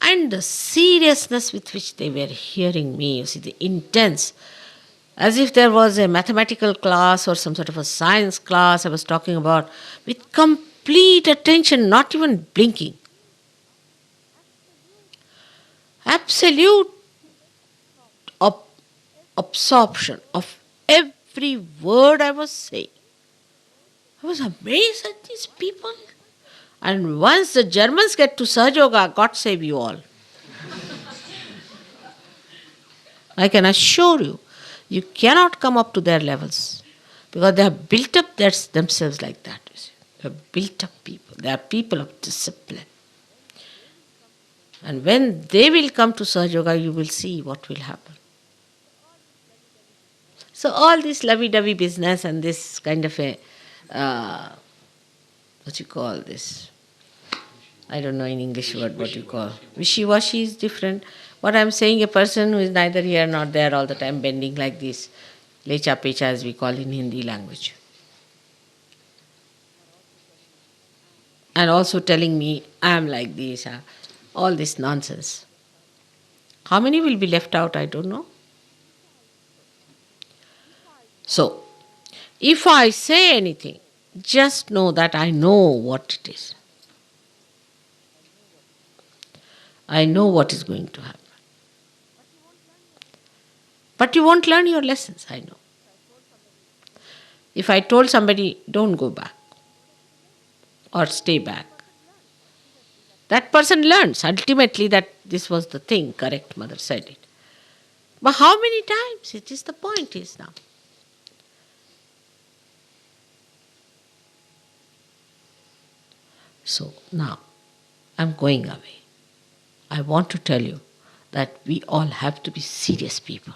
And the seriousness with which they were hearing me, you see, the intense, as if there was a mathematical class or some sort of a science class I was talking about, with complete attention, not even blinking. Absolute absorption of every word I was saying. I was amazed at these people. And once the Germans get to Sahaja Yoga, God save you all. I can assure you, you cannot come up to their levels because they have built up themselves like that. You see. They have built up people. They are people of discipline. And when they will come to Sahaja Yoga, you will see what will happen. So all this lovey-dovey business and this kind of a, what you call this? I don't know in English word what you call. Wishy-washy is different. What I'm saying, a person who is neither here nor there all the time bending like this, lecha-pecha as we call in Hindi language. And also telling me, I am like this, all this nonsense. How many will be left out, I don't know. So, if I say anything, just know that I know what it is. I know what is going to happen. But you won't learn your lessons, I know. If I told somebody, don't go back or stay back, that person learns ultimately that this was the thing, correct, mother said it. But how many times? It is the point is now. So now, I'm going away. I want to tell you that we all have to be serious people.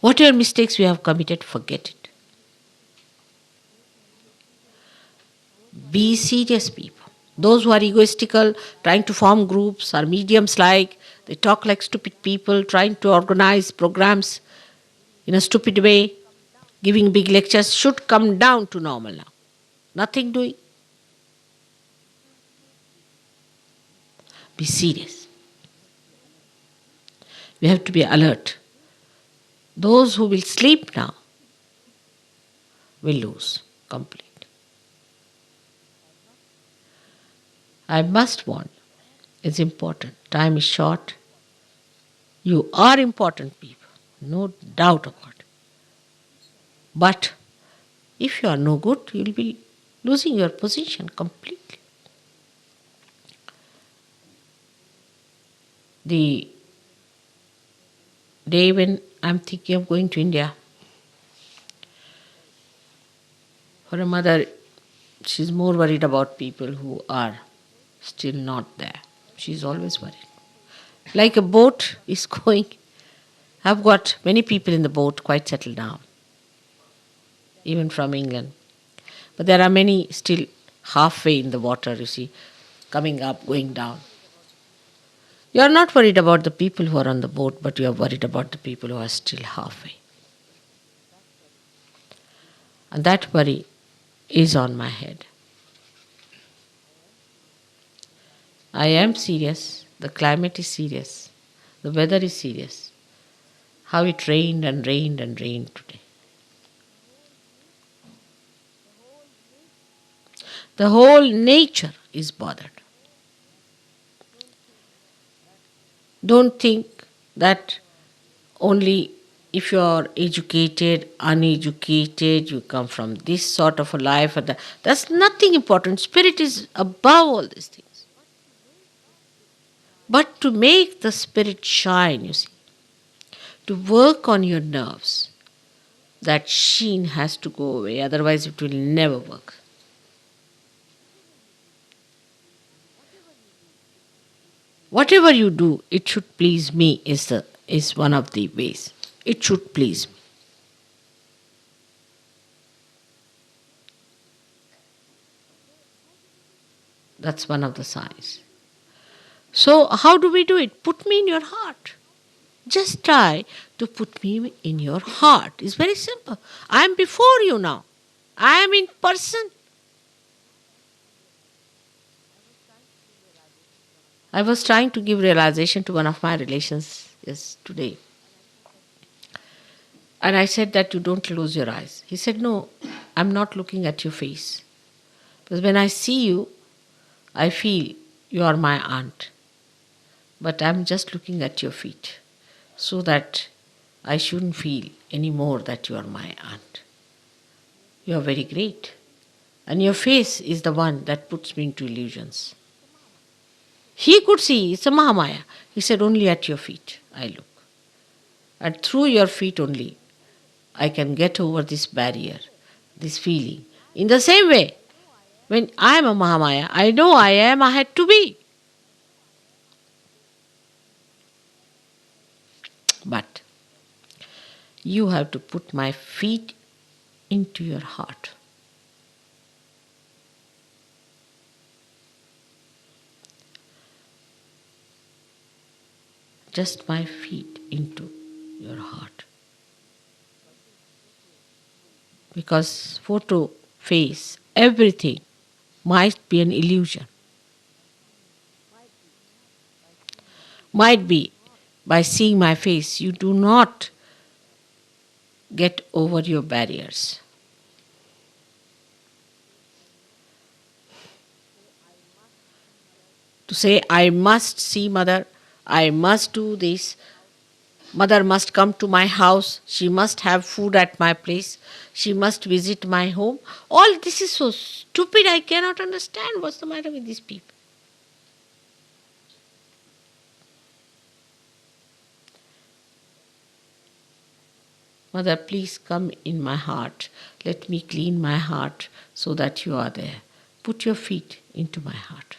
Whatever mistakes we have committed, forget it. Be serious people. Those who are egoistical, trying to form groups, are mediums like, they talk like stupid people, trying to organize programs in a stupid way, giving big lectures, should come down to normal now. Nothing doing. Be serious. We have to be alert. Those who will sleep now will lose completely. I must warn you, it's important. Time is short. You are important people, no doubt about it. But if you are no good, you will be losing your position completely. The day when I'm thinking of going to India, for a mother, she's more worried about people who are still not there. She's always worried. Like a boat is going, I've got many people in the boat quite settled down, even from England. But there are many still halfway in the water, you see, coming up, going down. You are not worried about the people who are on the boat, but you are worried about the people who are still halfway. And that worry is on my head. I am serious. The climate is serious. The weather is serious. How it rained and rained and rained today. The whole nature is bothered. Don't think that only if you are educated, uneducated, you come from this sort of a life or that. That's nothing important. Spirit is above all these things. But to make the spirit shine, you see, to work on your nerves, that sheen has to go away, otherwise it will never work. Whatever you do, it should please me is one of the ways. It should please me. That's one of the signs. So how do we do it? Put me in your heart. Just try to put me in your heart. It's very simple. I am before you now. I am in person. I was trying to give realization to one of my relations today. And I said that you don't close your eyes. He said, no, I'm not looking at your face. Because when I see you, I feel you are my aunt. But I'm just looking at your feet so that I shouldn't feel any more that you are my aunt. You are very great. And your face is the one that puts me into illusions. He could see, it's a Mahamaya. He said, only at your feet I look. And through your feet only, I can get over this barrier, this feeling. In the same way, when I am a Mahamaya, I know I am, I had to be. But you have to put my feet into your heart. Just my feet into your heart. Because photo, face, everything might be an illusion. Might be by seeing my face, you do not get over your barriers. To say, I must see Mother, I must do this, Mother must come to my house, she must have food at my place, she must visit my home. All this is so stupid, I cannot understand what's the matter with these people. Mother, please come in my heart. Let me clean my heart so that you are there. Put your feet into my heart.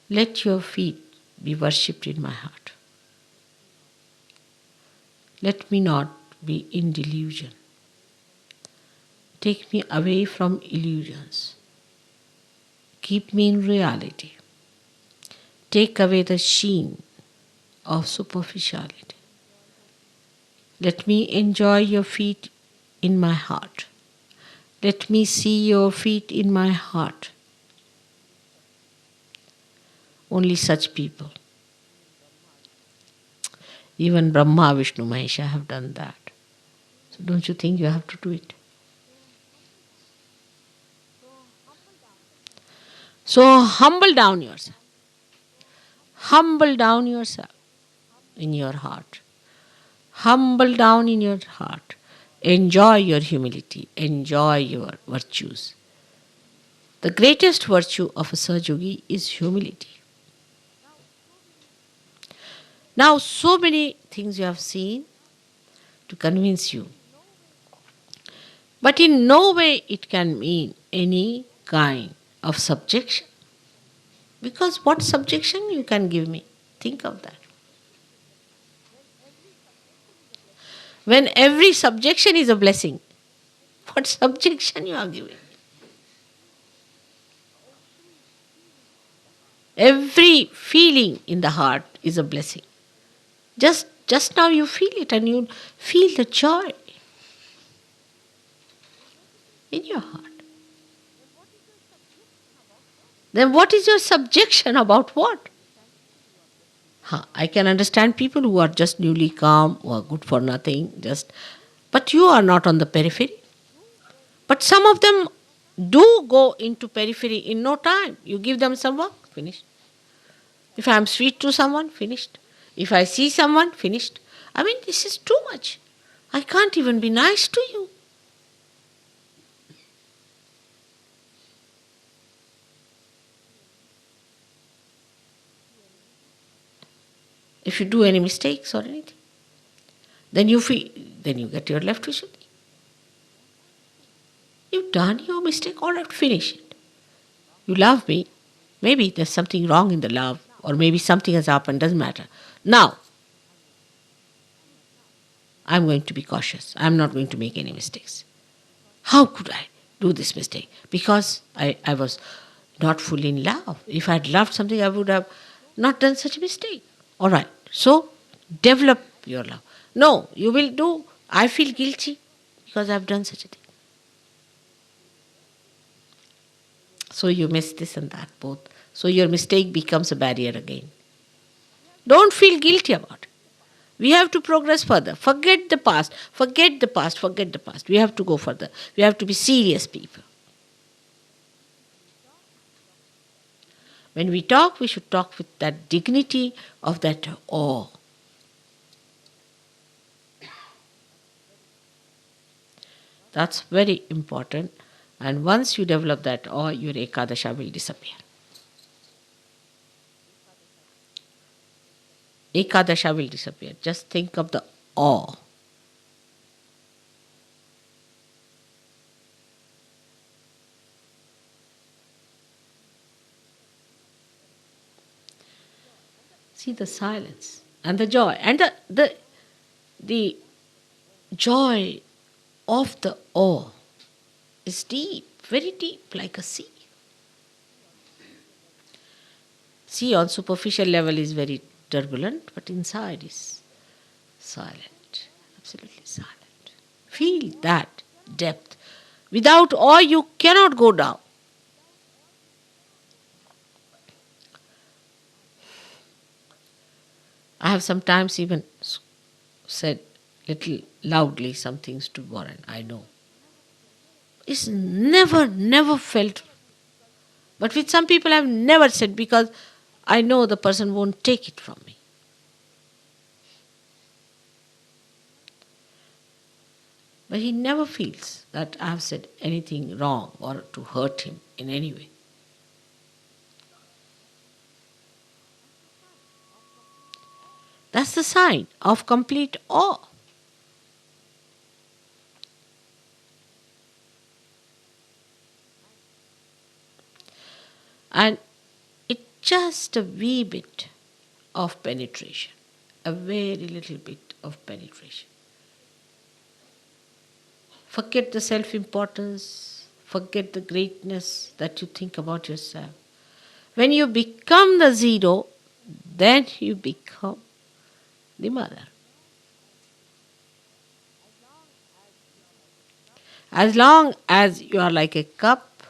Let your feet be worshipped in my heart. Let me not be in delusion. Take me away from illusions. Keep me in reality. Take away the sheen of superficiality. Let me enjoy your feet in my heart. Let me see your feet in my heart. Only such people. Even Brahma, Vishnu, Mahesha have done that. So don't you think you have to do it? So humble down yourself. Humble down yourself in your heart. Humble down in your heart. Enjoy your humility. Enjoy your virtues. The greatest virtue of a Sahaja is humility. Now, so many things you have seen to convince you. But in no way it can mean any kind of subjection. Because what subjection you can give me? Think of that. When every subjection is a blessing, what subjection you are giving? Every feeling in the heart is a blessing. Just now you feel it and you feel the joy in your heart. Then what is your subjection about what? I can understand people who are just newly calm, who are good for nothing, but you are not on the periphery. But some of them do go into periphery in no time. You give them some work, finished. If I am sweet to someone, finished. If I see someone, finished. I mean, this is too much. I can't even be nice to you. if you do any mistakes or anything. Then you get your left Vishuddhi. You've done your mistake, all right, finish it. You love me, maybe there's something wrong in the love, or maybe something has happened, doesn't matter. Now, I'm going to be cautious. I'm not going to make any mistakes. How could I do this mistake? Because I was not fully in love. If I had loved something, I would have not done such a mistake. All right, so develop your love. No, you will do, I feel guilty because I've done such a thing. So you miss this and that both. So your mistake becomes a barrier again. Don't feel guilty about it. We have to progress further. Forget the past. Forget the past. Forget the past. We have to go further. We have to be serious people. When we talk, we should talk with that dignity of that awe. That's very important. And once you develop that awe, your Ekadasha will disappear. Ekadasha will disappear. Just think of the awe. See the silence and the joy. And the joy of the awe is deep, very deep, like a sea. Sea on superficial level is very turbulent, but inside is silent, absolutely silent. Feel that depth. Without awe, you cannot go down. I have sometimes even said little loudly some things to Warren, I know. It's never felt. But with some people I've never said because I know the person won't take it from me. But he never feels that I have said anything wrong or to hurt him in any way. That's the sign of complete awe. And it's just a wee bit of penetration, a very little bit of penetration. Forget the self-importance, forget the greatness that you think about yourself. When you become the zero, then you become the mother. As long as you are like a cup,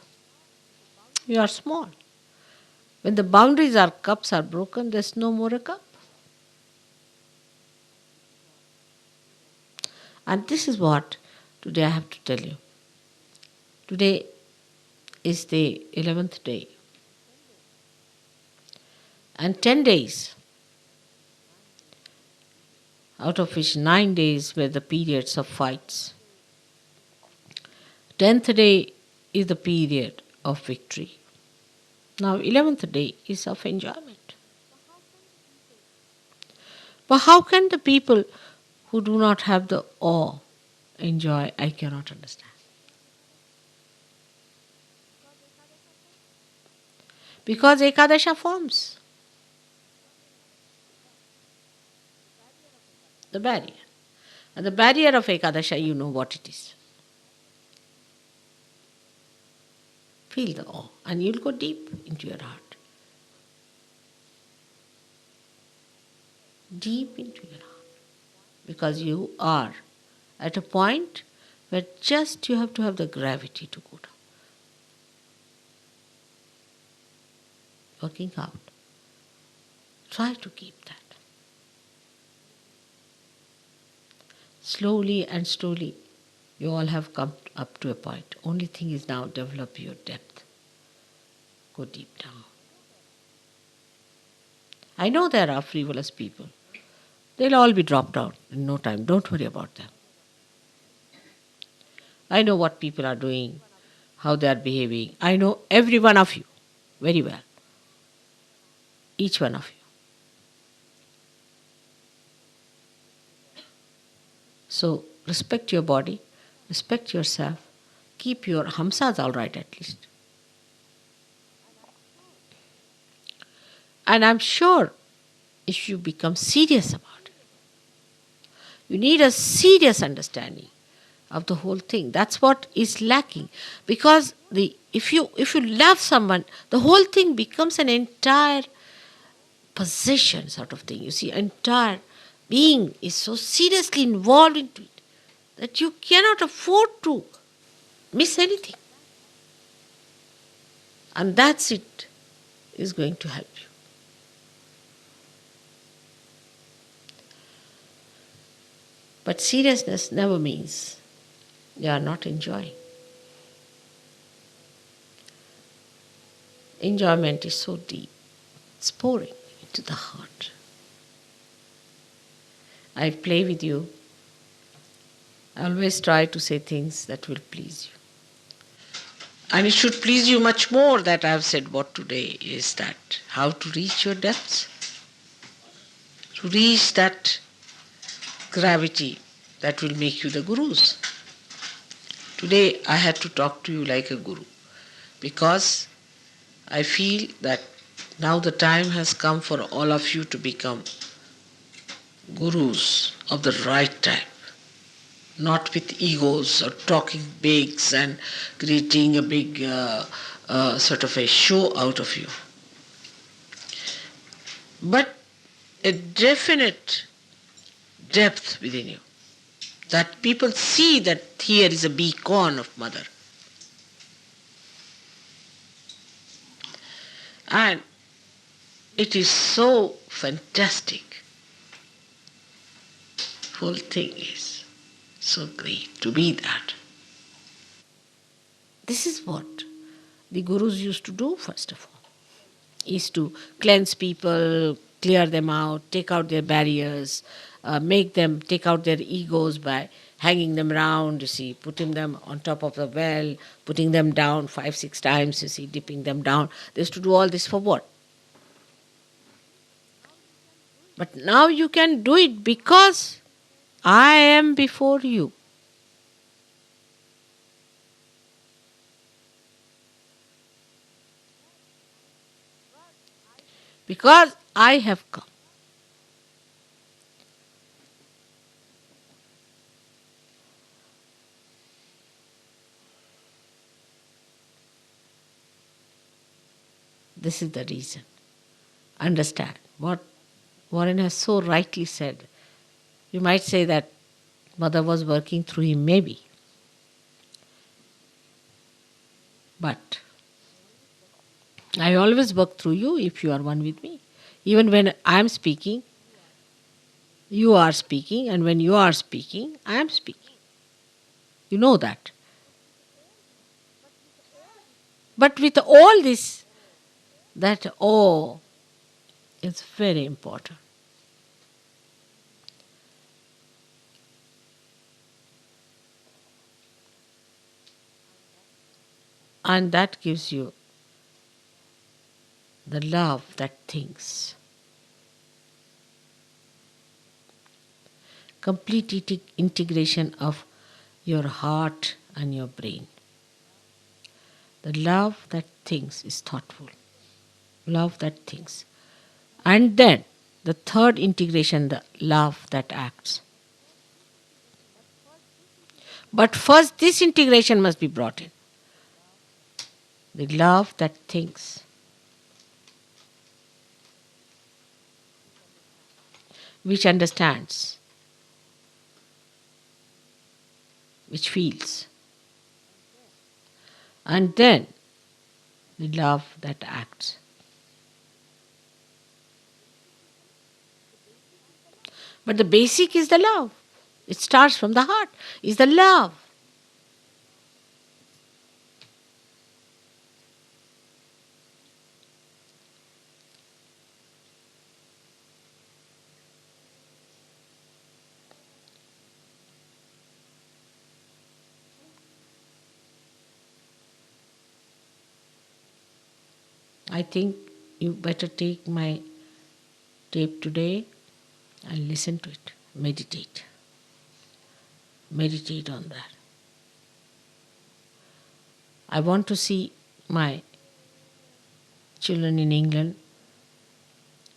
you are small. When the boundaries are cups are broken, there's no more a cup. And this is what today I have to tell you. Today is the 11th day. And 10 days, out of which 9 days were the periods of fights. 10th day is the period of victory. Now 11th day is of enjoyment. But how can the people who do not have the awe enjoy? I cannot understand. Because Ekadasha forms the barrier. And the barrier of Ekadasha, you know what it is. Feel the awe and you'll go deep into your heart. Deep into your heart. Because you are at a point where just you have to have the gravity to go down. Working out. Try to keep that. Slowly and slowly, you all have come up to a point. Only thing is now develop your depth. Go deep down. I know there are frivolous people. They'll all be dropped out in no time. Don't worry about them. I know what people are doing, how they are behaving. I know every one of you very well. Each one of you. So respect your body, respect yourself, keep your hamsas all right at least. And I'm sure if you become serious about it, you need a serious understanding of the whole thing. That's what is lacking. Because if you love someone, the whole thing becomes an entire possession sort of thing. You see, entire being is so seriously involved into it that you cannot afford to miss anything. And that's it is going to help you. But seriousness never means you are not enjoying. Enjoyment is so deep, it's pouring into the heart. I play with you. I always try to say things that will please you. And it should please you much more that I have said what today is that how to reach your depths, to reach that gravity that will make you the gurus. Today I had to talk to you like a guru because I feel that now the time has come for all of you to become gurus of the right type, not with egos or talking bigs and creating a big sort of a show out of you, but a definite depth within you, that people see that here is a beacon of Mother. And it is so fantastic. Whole thing is so great to be that. This is what the gurus used to do first of all, is to cleanse people, clear them out, take out their barriers, make them take out their egos by hanging them round, you see, putting them on top of the well, putting them down 5-6 times, you see, dipping them down. They used to do all this for what? But now you can do it because I am before you. Because I have come. This is the reason. Understand what Warren has so rightly said. You might say that Mother was working through him, maybe. But I always work through you if you are one with me. Even when I am speaking, you are speaking, and when you are speaking, I am speaking. You know that. But with all this, that awe is very important. And that gives you the love that thinks. Complete integration of your heart and your brain. The love that thinks is thoughtful. Love that thinks. And then the third integration, the love that acts. But first this integration must be brought in. The love that thinks, which understands, which feels, and then the love that acts. But the basic is the love. It starts from the heart, is the love. I think you better take my tape today and listen to it, meditate. Meditate on that. I want to see my children in England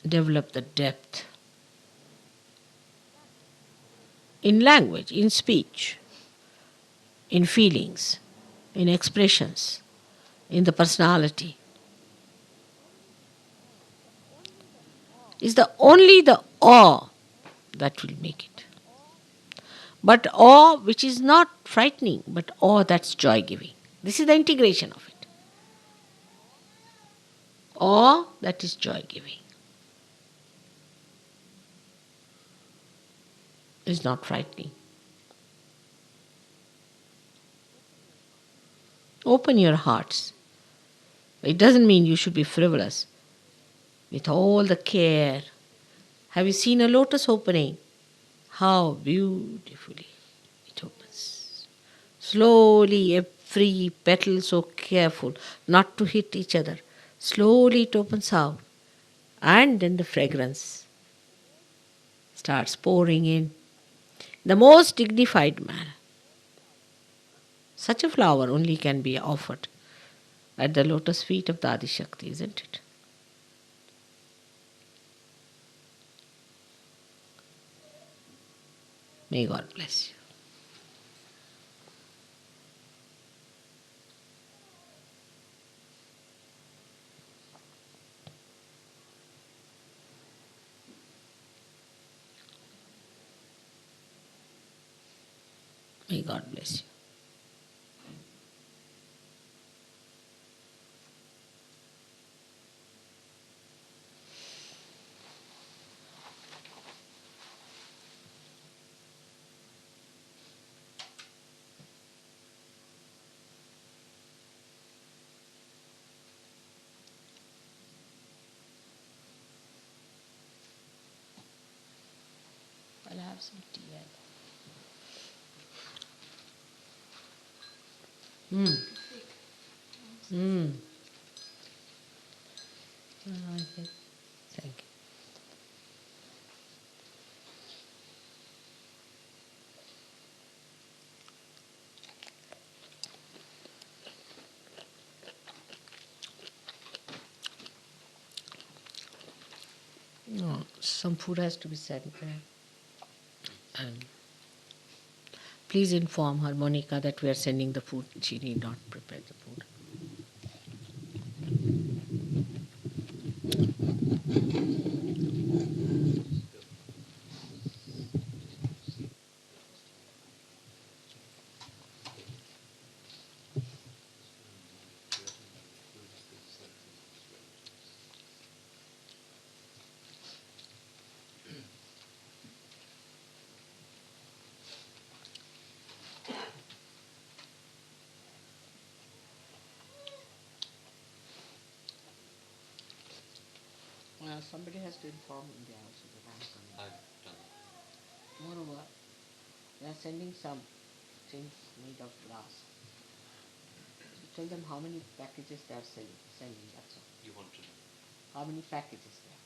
develop the depth in language, in speech, in feelings, in expressions, in the personality. It's only the awe that will make it. But awe which is not frightening, but awe that's joy-giving. This is the integration of it. Awe that is joy-giving. Is not frightening. Open your hearts. It doesn't mean you should be frivolous. With all the care. Have you seen a lotus opening? How beautifully it opens. Slowly, every petal so careful not to hit each other. Slowly it opens out. And then the fragrance starts pouring in. The most dignified manner. Such a flower only can be offered at the lotus feet of the Adi Shakti, isn't it? May God bless you. May God bless you. I'll have some tea. Thank you. No, some food has to be sent there. And please inform her, Monica, that we are sending the food. She need not prepare the food. Somebody has to inform India also that I am coming. I've done it. Moreover, they are sending some things made of glass. So tell them how many packages they are sending, that's all. You want to know? How many packages there are.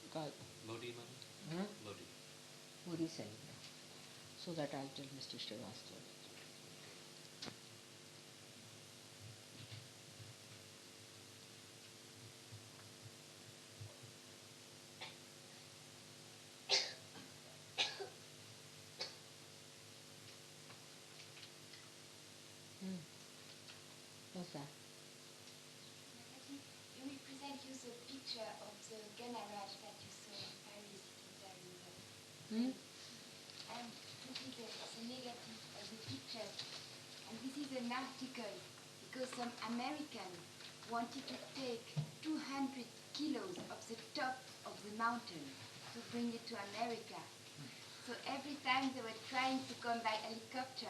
Because Modi money? Huh? Modi. Modi sending them. So that I'll tell Mr. Srivastava. What's that? We will present you the picture of the Ganaraj that you saw in Paris. And this is the negative of the picture. And this is an article because some American wanted to take 200 kilos of the top of the mountain to bring it to America. So every time they were trying to come by helicopter,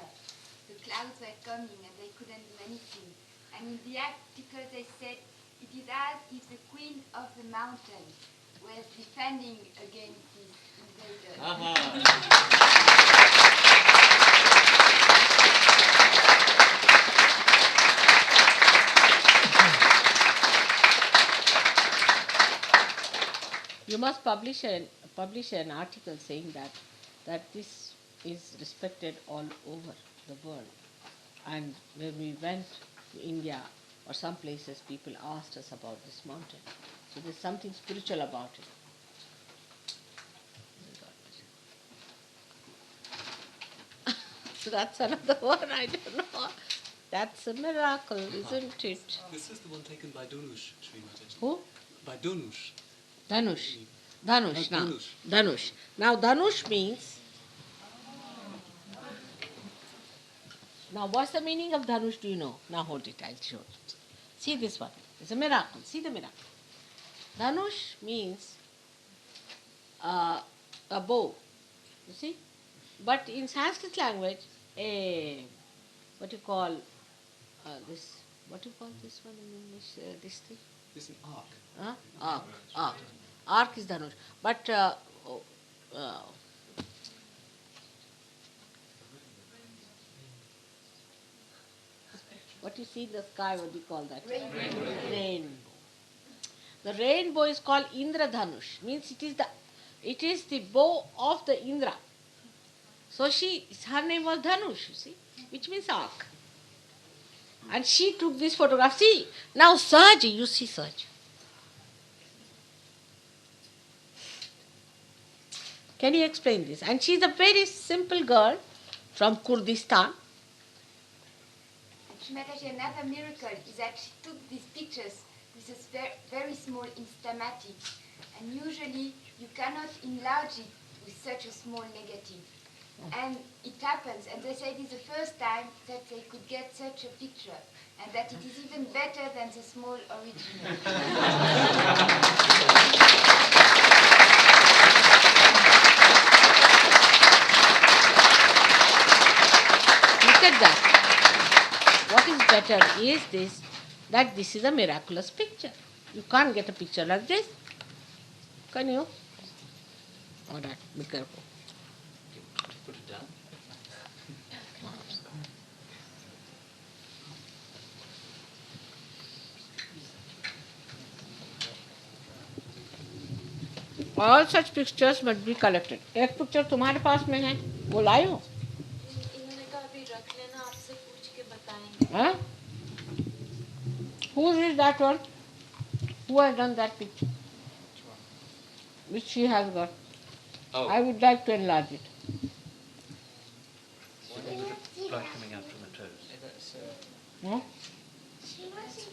the clouds were coming and they couldn't do anything. And in the article they said, it is as if the queen of the mountain was defending against these invaders. You must publish an article saying that this is respected all over the world. And when we went to India or some places, people asked us about this mountain. So there's something spiritual about it. So that's another one, I don't know. That's a miracle, isn't it? This is the one taken by Dhanush, Sri Mataji. Who? By Dhanush. Dhanush. Dhanush, now. Dhanush. Dhanush. Now, Dhanush means. Now, what's the meaning of Dhanush? Do you know? Now, hold it, I'll show it. See this one. It's a miracle. See the miracle. Dhanush means a bow. You see? But in Sanskrit language, what you call this? What do you call this one in English? This thing? This is an arc. Huh? Arc. Arc. Arc is Dhanush. But what you see in the sky, what do you call that? Rainbow. The rainbow is called Indradhanush. Means it is the bow of the Indra. So her name was Dhanush, you see, which means arc. And she took this photograph. See, now Saji, you see Saji. Can you explain this? And she's a very simple girl from Kurdistan. And Mataji, another miracle is that she took these pictures with this very small Instamatic. And usually you cannot enlarge it with such a small negative. And it happens, and they say it is the first time that they could get such a picture, and that it is even better than the small original. Look at that. What is better is this, that this is a miraculous picture. You can't get a picture like this. Can you? All right, be careful. Put it down. All such pictures must be collected. एक picture तुम्हारे पास में है, वो लाई हो? इन्होंने कहा अभी रख लेना, आपसे पूछ के बताएंगे. Huh? Who is that one? Who has done that picture? Which she has got. Oh. I would like to enlarge it. Blood coming out from the toes. That's, Huh? Have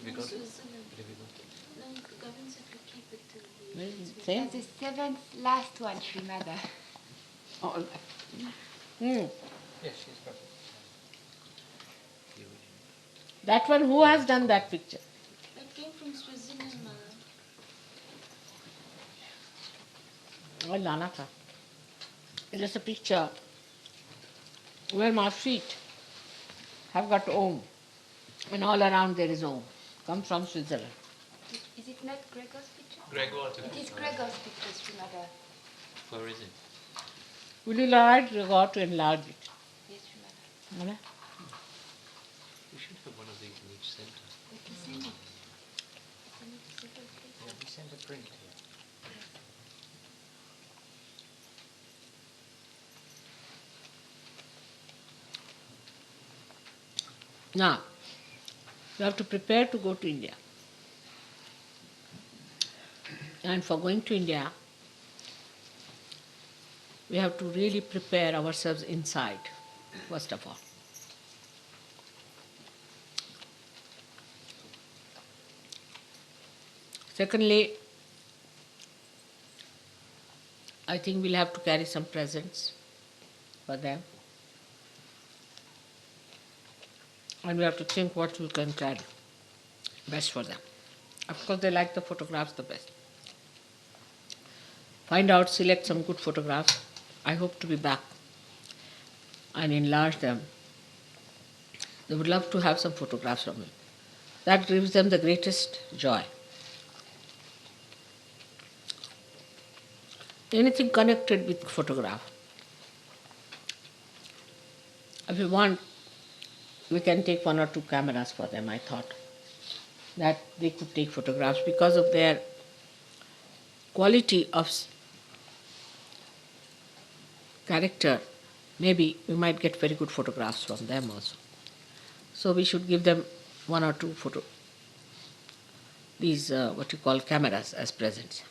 you got it? No, Gavin said to keep it till Where is it? And Same? the seventh last one, Srimada. Oh. yes, she's got it. That one, who has done that picture? It came from Switzerland, Mother. Oh, Lana ka. It is a picture where my feet have got Om, and all around there is Om. Comes from Switzerland. Is it not Gregor's picture? Gregor took It is Gregor's picture, Srimada. Where is it? Will you allow Gregor to enlarge it? Yes, Srimada. We should have one of these in each centre. But he sent it. Yeah, we send a print here. Now, you have to prepare to go to India. And for going to India, we have to really prepare ourselves inside, first of all. Secondly, I think we'll have to carry some presents for them. And we have to think what we can carry best for them. Of course, they like the photographs the best. Find out, select some good photographs. I hope to be back and enlarge them. They would love to have some photographs from me. That gives them the greatest joy. Anything connected with photograph. If you want, we can take 1 or 2 cameras for them, I thought. That they could take photographs because of their quality of character maybe we might get very good photographs from them also. So we should give them one or two these what you call cameras as presents.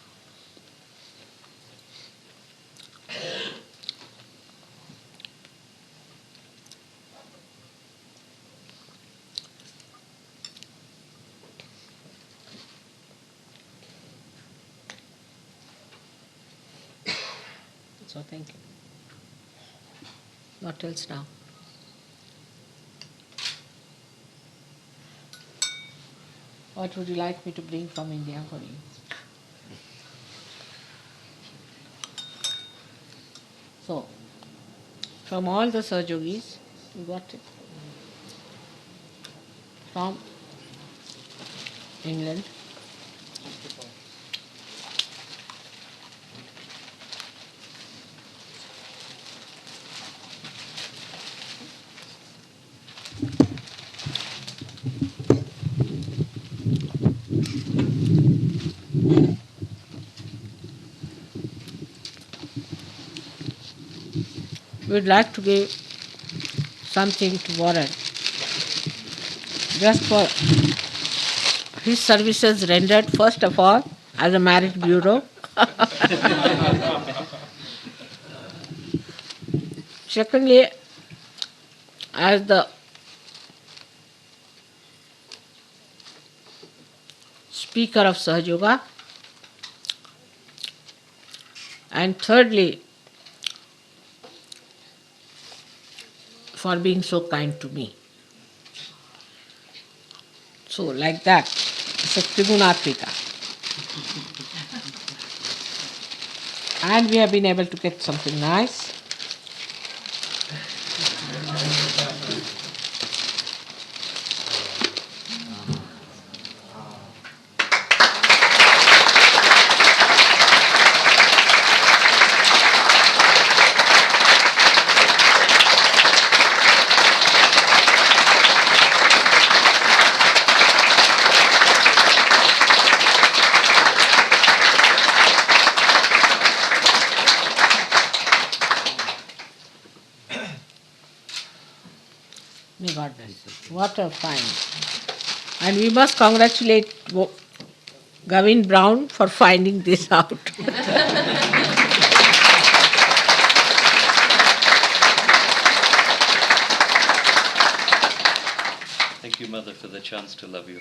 So thank you. What else now? What would you like me to bring from India for you? So, from all the Sahajogis, you got it? From England, we would like to give something to Warren just for his services rendered, first of all, as a marriage bureau. Secondly, as the speaker of Sahajoga. And thirdly, for being so kind to me. So, like that, it's a Trigunatrika. And we have been able to get something nice. May God bless. What a find. And we must congratulate Gavin Brown for finding this out. Thank you, Mother, for the chance to love you.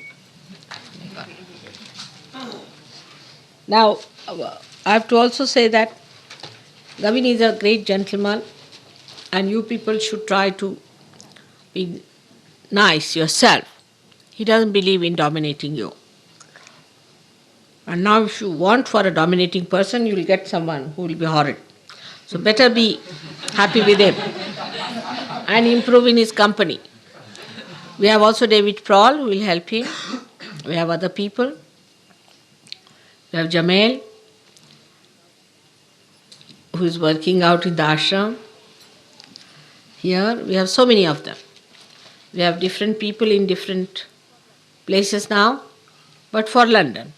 Now, I have to also say that Gavin is a great gentleman, and you people should try to be nice yourself. He doesn't believe in dominating you. And now if you want for a dominating person, you will get someone who will be horrid. So better be happy with him and improve in his company. We have also David Prawl who will help him. We have other people. We have Jamel who is working out in the ashram. Here we have so many of them. We have different people in different places now, but for London.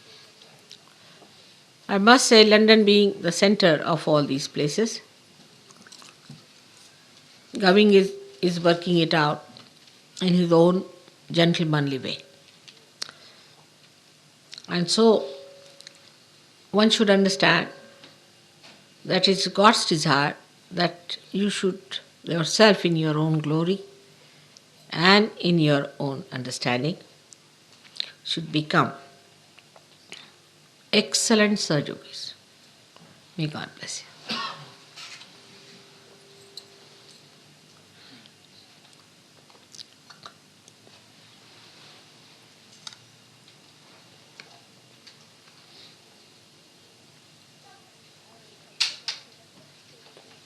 I must say, London being the center of all these places, Gavin is working it out in his own gentlemanly way. And so, one should understand that it's God's desire that you should yourself in your own glory and in your own understanding should become excellent Sahajogis. May God bless you.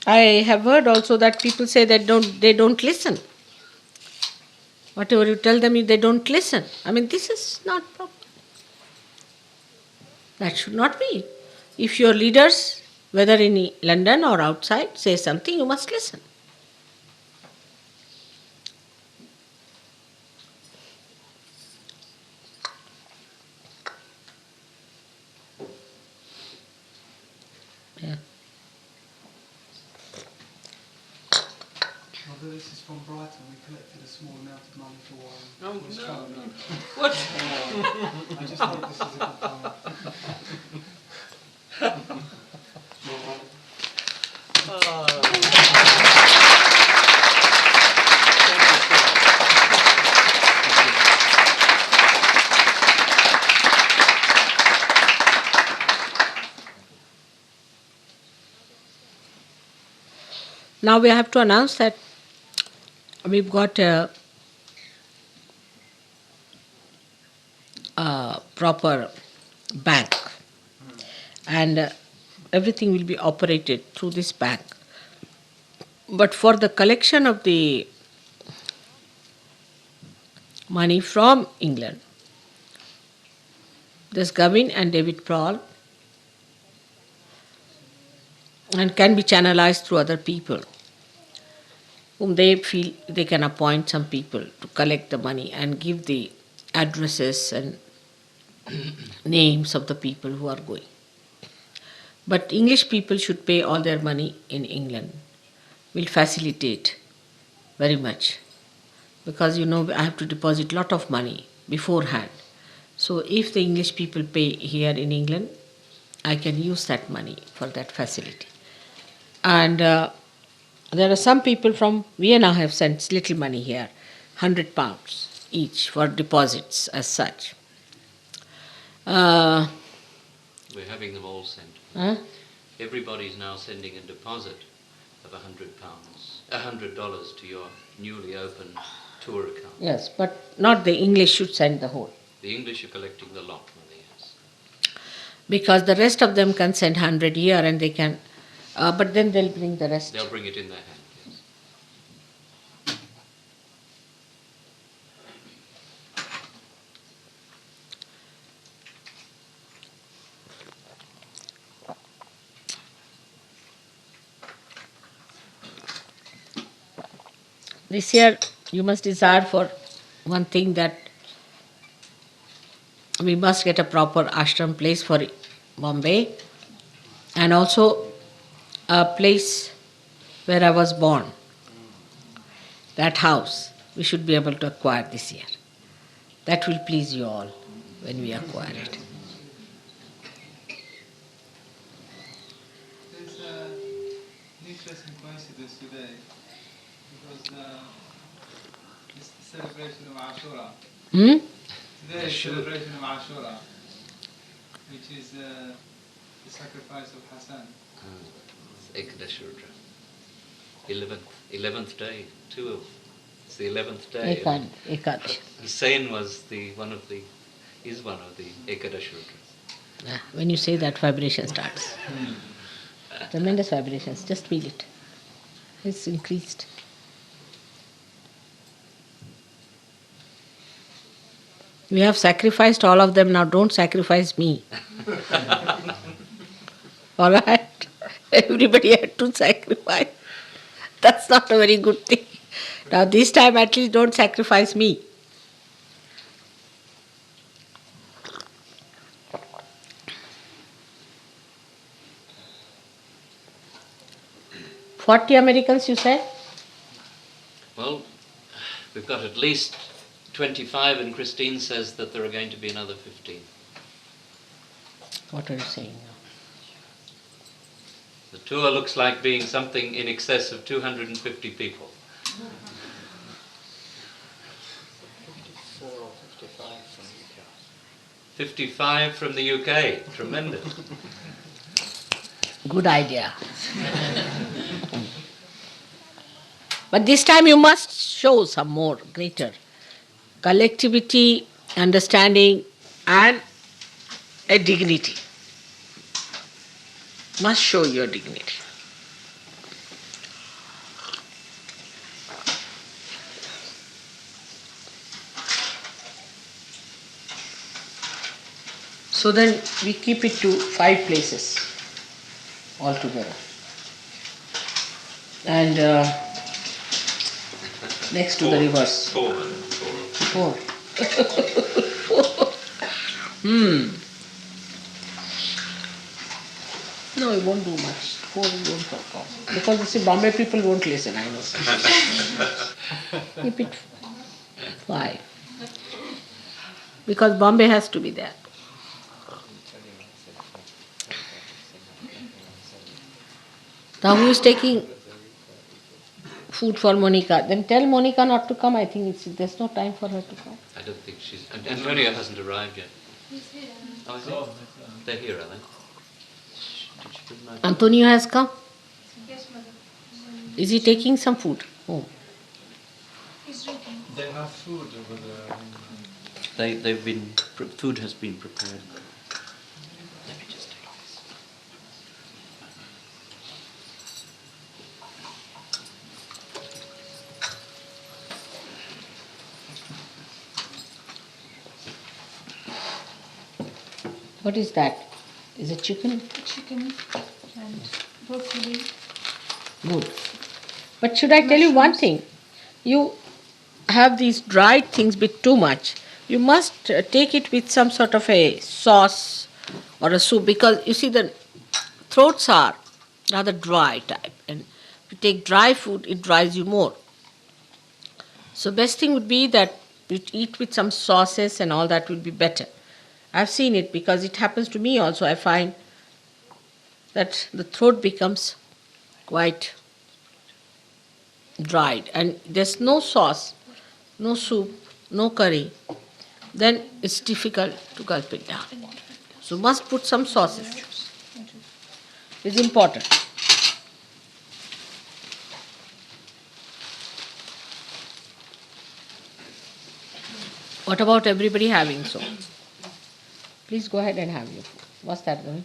I have heard also that people say that they don't listen. Whatever you tell them, they don't listen. I mean, this is not proper. That should not be. If your leaders, whether in London or outside, say something, you must listen. Yeah. this is from Brighton. We collected a small amount of money for Oh, was no. travelling. What? I just thought this is a good time. Now we have to announce that we've got a proper bank, and everything will be operated through this bank. But for the collection of the money from England, there's Gavin and David Prawl, and can be channelized through other people whom they feel they can appoint some people to collect the money and give the addresses and names of the people who are going. But English people should pay all their money in England. Will facilitate very much, because I have to deposit lot of money beforehand. So if the English people pay here in England, I can use that money for that facility. And there are some people from Vienna have sent little money here, £100 each for deposits as such. We're having them all sent. Huh? Everybody's now sending a deposit of $100 to your newly opened tour account. Yes, but not the English should send the whole. The English are collecting the lot money, yes. Because the rest of them can send 100 here and they can, but then they'll bring the rest. They'll bring it in their hand, yes. This year you must desire for one thing, that we must get a proper ashram place for Bombay, and also a place where I was born. That house we should be able to acquire this year. That will please you all when we acquire it. There's an interesting coincidence today, because it's the celebration of Ashura. Today is celebration of Ashura, which is the sacrifice of Hassan. Ekadashurudra. 11th day, it's the 11th day. Ekadash. Hussein is one of the Ekadashurudras. When you say that, vibration starts. Tremendous vibrations, just feel it. It's increased. We have sacrificed all of them, now don't sacrifice me. All right? Everybody had to sacrifice. That's not a very good thing. Now this time at least don't sacrifice me. $40 Americans, you said? Well, we've got at least 25, and Christine says that there are going to be another 15. What are you saying now? The tour looks like being something in excess of 250 people. 54 or 55 from the UK. 55 from the UK. Tremendous. Good idea. But this time you must show some more, greater collectivity, understanding, and a dignity. Must show your dignity. So then we keep it to 5 places altogether. And next to the rivers. 4. 4. No, it won't do much. 4 you won't talk. Because you see, Bombay people won't listen, I know. Keep it 5. Because Bombay has to be there. Now who is taking food for Monica? Then tell Monica not to come. I think there's no time for her to come. I don't think she's. Antonio hasn't arrived yet. Oh, is he? They're here, are they? Did she put them out? Antonio has come. Yes, mother. Is he taking some food? Oh. He's drinking. They have food over there. They've been. Food has been prepared. Let me just take this. What is that? Is it chicken? Chicken and broccoli. Good. But should I tell you one thing? You have these dried things bit too much. You must take it with some sort of a sauce or a soup, because you see the throats are rather dry type, and if you take dry food it dries you more. So best thing would be that you eat with some sauces and all, that would be better. I've seen it because it happens to me also. I find that the throat becomes quite dried and there's no sauce, no soup, no curry, then it's difficult to gulp it down. So must put some sauces. It's important. What about everybody having so? Please go ahead and have your food. What's that going?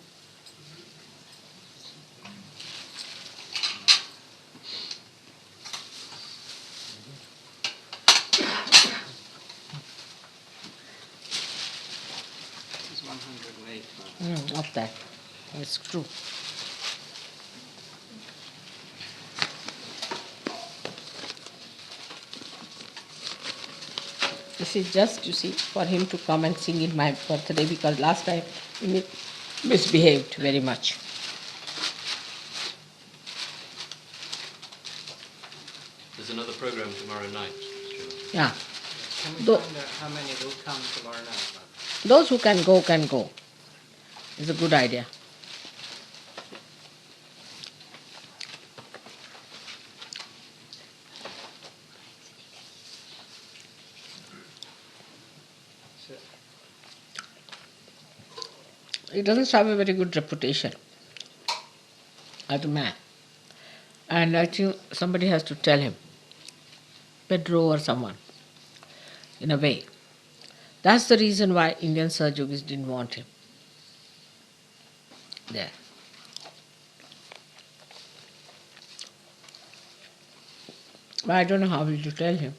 This is 108. Of that. That's true. This is just, you see, for him to come and sing in my birthday, because last time he misbehaved very much. There's another program tomorrow night, Stuart. Yeah. Can we Tho- find out how many will come tomorrow night? Those who can go, can go. It's a good idea. He doesn't have a very good reputation as a man. And I think somebody has to tell him, Pedro or someone, in a way. That's the reason why Indian Sir Yogis didn't want him there. But I don't know how will to tell him.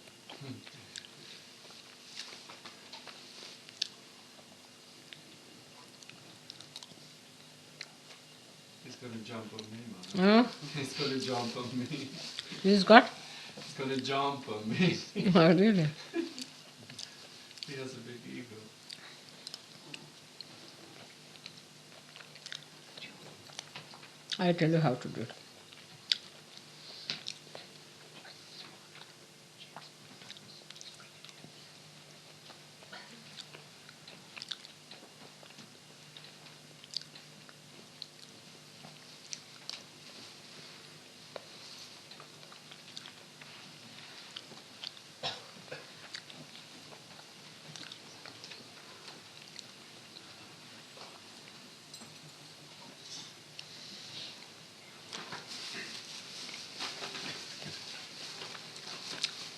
He's gonna jump on me, man. Huh? He's gonna jump on me. He's got? He's gonna jump on me. Oh, really? He has a big ego. I tell you how to do it.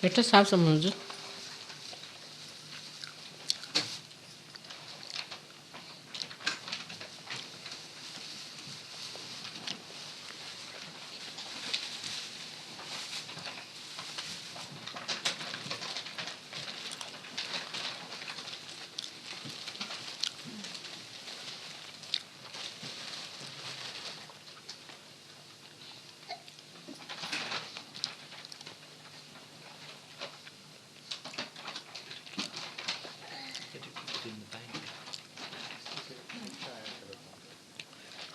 Let us have some music.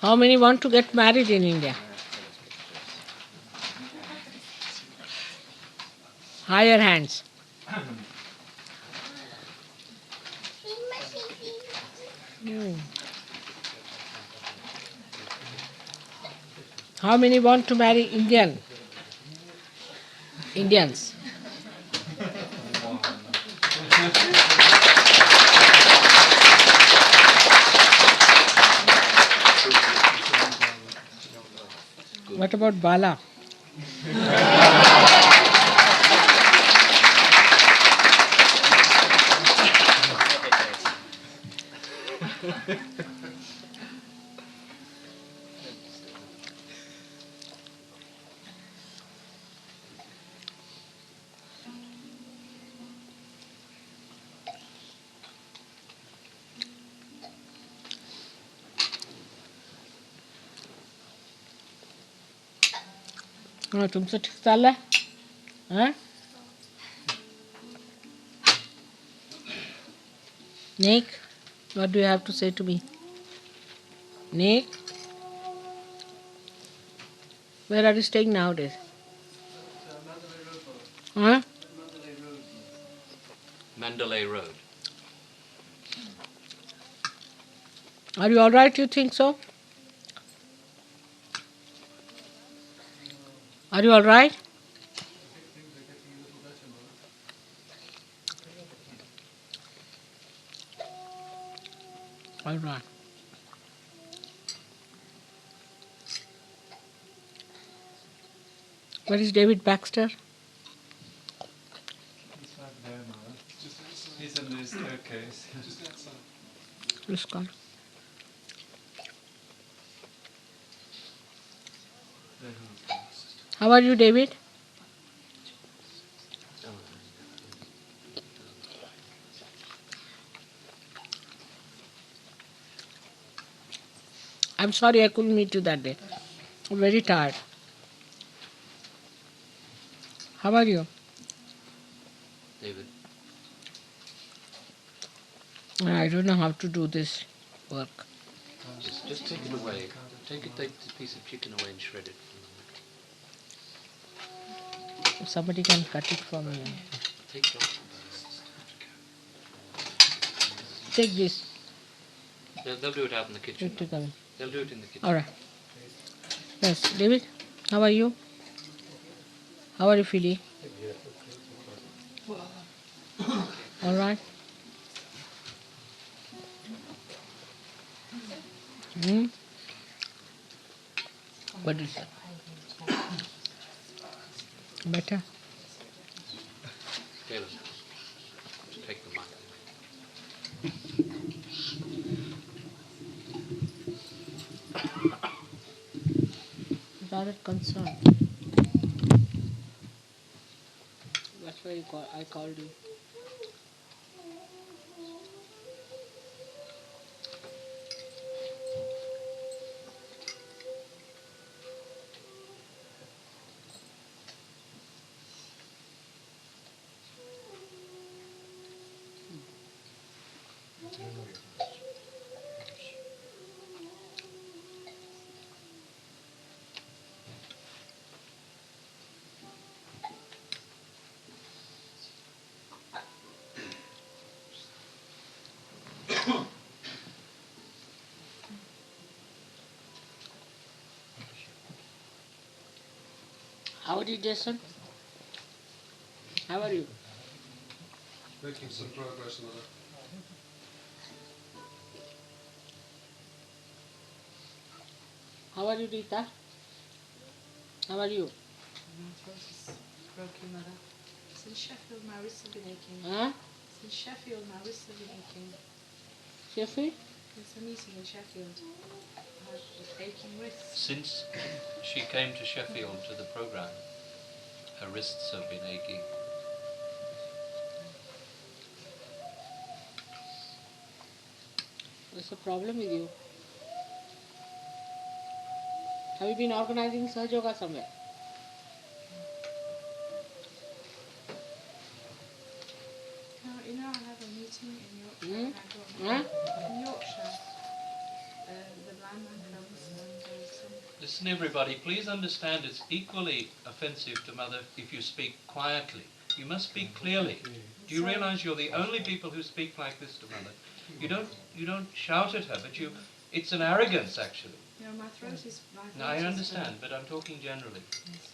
How many want to get married in India? Higher hands. How many want to marry Indians? What about Bala? हाँ, तुमसे ठीक चल रहा है हाँ? Nick, what do you have to say to me? Nick, where are you staying nowadays? Huh? Mandalay Road. Are you all right? You think so? Are you all right? All right. Where is David Baxter? He's right there, Mother. He's in the staircase. Just outside. Let's call. How are you, David? I'm sorry I couldn't meet you that day. I'm very tired. How are you? David. I don't know how to do this work. Just take it away. Take the piece of chicken away and shred it. If somebody can cut it for me. Take it off. Take this. They'll do it out in the kitchen. Take away. They'll do it in the kitchen. All right. Yes, David, how are you? How are you feeling? All right. Hmm? What is that? Better? Taylor, just take the mic. Without concern. That's why I called you. How are you, Jason? How are you? Making some progress, Mother. How are you, Rita? How are you? My throat is broken, Mother. Since Sheffield, my wrists have been aching. Huh? Since Sheffield, my wrists have been aching. Sheffield? There's a meeting in Sheffield. I had aching wrists. Since she came to Sheffield to the program, her wrists have been aching. What's the problem with you? Have you been organizing Sahaj Yoga somewhere? You know, I have a meeting in Yorkshire. Hmm? And I don't Huh? In Yorkshire, the blind man comes and there's some... Listen, everybody, please understand it's equally offensive to Mother if you speak quietly. You must speak clearly. Do you realize you're the only people who speak like this to Mother? You don't shout at her, but it's an arrogance actually. Yeah, my throat is. No, I understand, but I'm talking generally.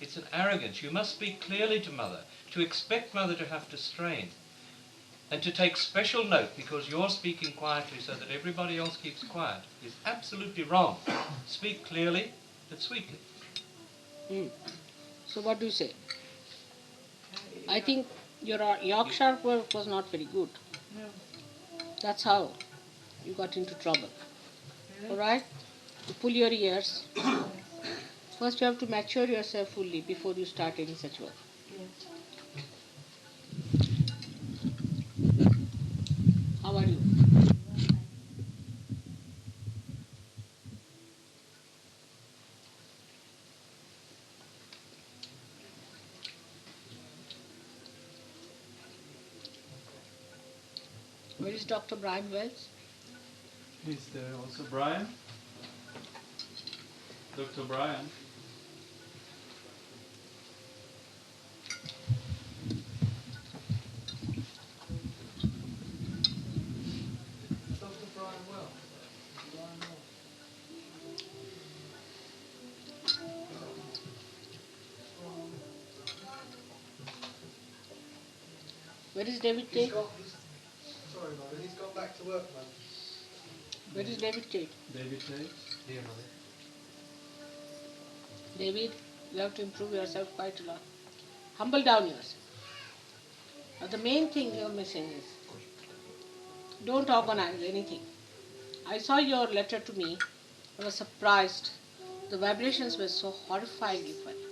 It's an arrogance. You must speak clearly to Mother. To expect Mother to have to strain and to take special note because you're speaking quietly so that everybody else keeps quiet is absolutely wrong. Speak clearly but sweetly. So what do you say? I think your Yorkshire work was not very good. No. That's how you got into trouble. All right? You pull your ears. First you have to mature yourself fully before you start any such work. Yes. How are you? Where is Dr. Brian Wells? Is there also Brian? Dr. Brian? Dr. Brian Wells. Brian Wells. Where is David Tate? Sorry, Mother, he's gone back to work, man. Where is David Tate? David Tate? Here, Mother. David, you have to improve yourself quite a lot. Humble down yourself. Now the main thing you're missing is don't organize anything. I saw your letter to me. I was surprised. The vibrations were so horrifyingly funny.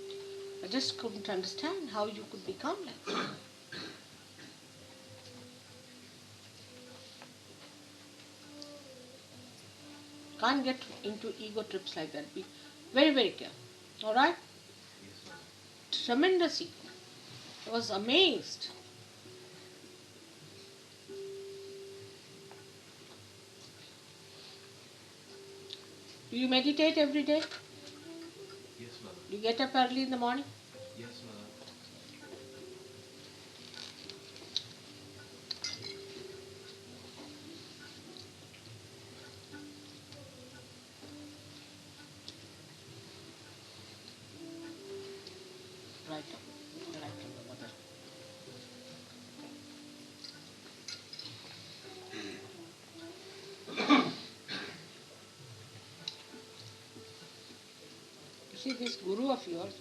I just couldn't understand how you could become like that. Can't get into ego trips like that. Be very, very careful. Alright? Tremendous ego. I was amazed. Do you meditate every day? Yes, Mother. Do you get up early in the morning? Yes, Mother. Right. Right, mother. You see, this guru of yours,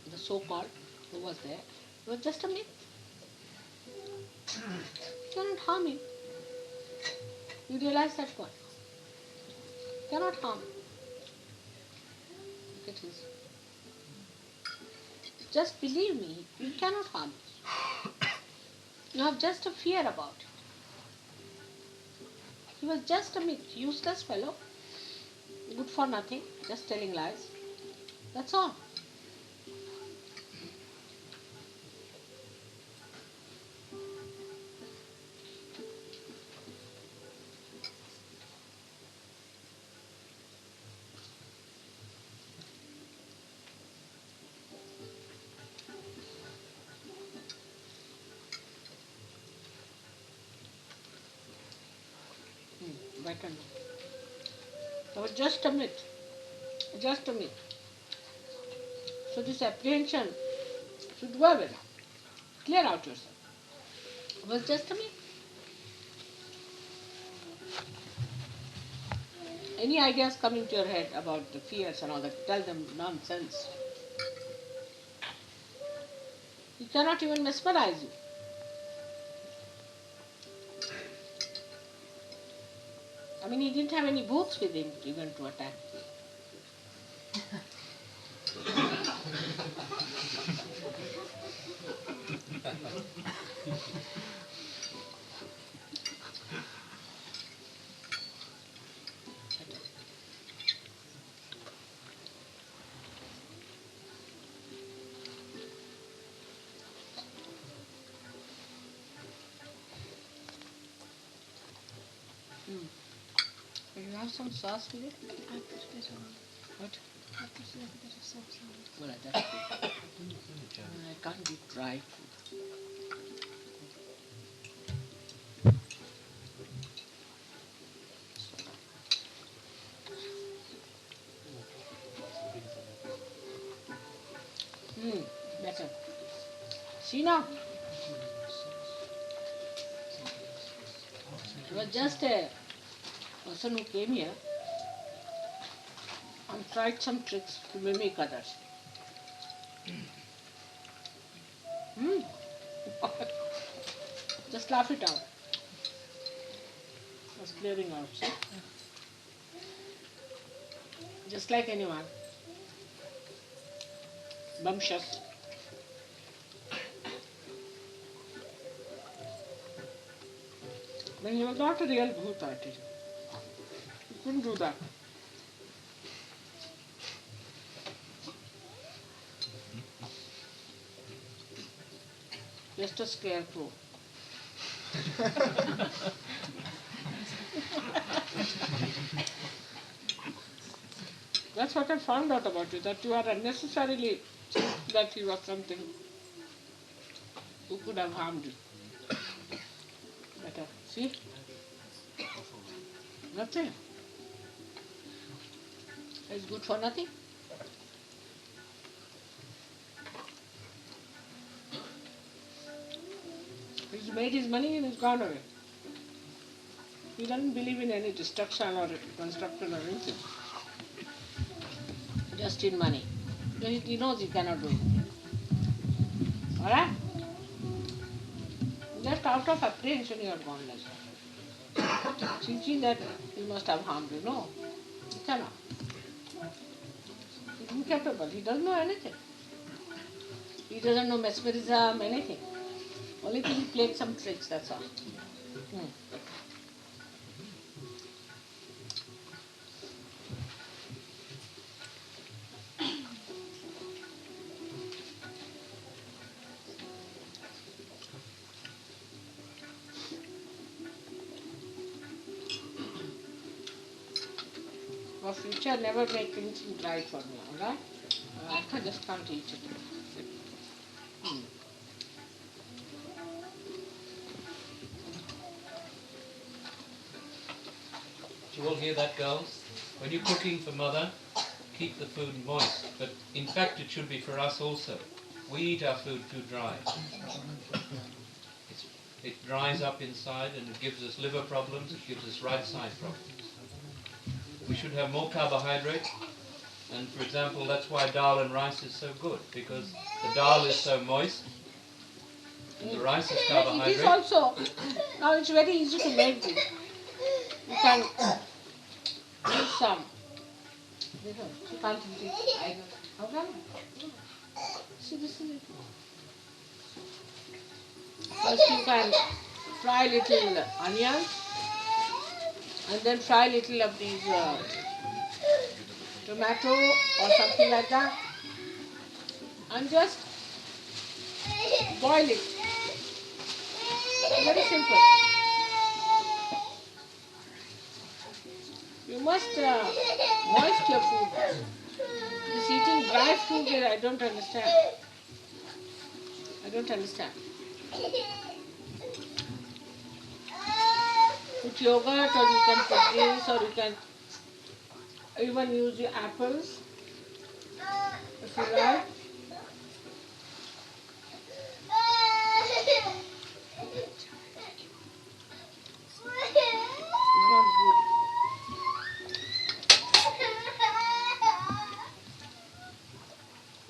the so-called, who was there, he was just a myth. You cannot harm him. You realize that one. You cannot harm him. Look at his. Just believe me, you cannot harm him. You have just a fear about it. He was just a myth, useless fellow, good for nothing, just telling lies. That's all. Better know. It was just a myth. Just a myth. So this apprehension should go away now. Clear out yourself. It was just a myth. Any ideas coming to your head about the fears and all that, tell them nonsense. He cannot even mesmerize you. I mean, he didn't have any boots with him even to attack. Do you have some sauce with it? I put a bit on. What? Well, that's good. I can't do dry food. Better. See now? It was just a person who came here and tried some tricks to mimic others. Just laugh it out. Just clearing out, see? Just like anyone. Bumptious. When he was not a real bhoot, I tell you. He couldn't do that. Just a scarecrow. That's what I found out about you, that you are unnecessarily that he was something who could have harmed you. Better. See? Nothing. It's good for nothing. He's made his money and he's gone away. He doesn't believe in any destruction or construction or anything. Just in money. He knows he cannot do it. Alright? Just out of apprehension you are gone like that. Thinking that he must have harmed you. No, he cannot. He's incapable. He doesn't know anything. He doesn't know mesmerism, anything. Only thing he played some tricks, that's all. For future, never make anything dry for me, alright? I just can't eat it. Do you all hear that, girls? When you're cooking for mother, keep the food moist. But in fact, it should be for us also. We eat our food too dry. It dries up inside and it gives us liver problems, it gives us right side problems. We should have more carbohydrate. And for example, that's why dal and rice is so good, because the dal is so moist and the rice is carbohydrate. It is also, now it's very easy to make this. You can use some. You can't eat it. How come? See, this is it. First you can fry little onions and then fry little of these tomato or something like that and just boil it. Very simple. You must moist your food. This eating dry food here, I don't understand. I don't understand. Put yogurt or you can put this or you can even use your apples if you like. It's not good.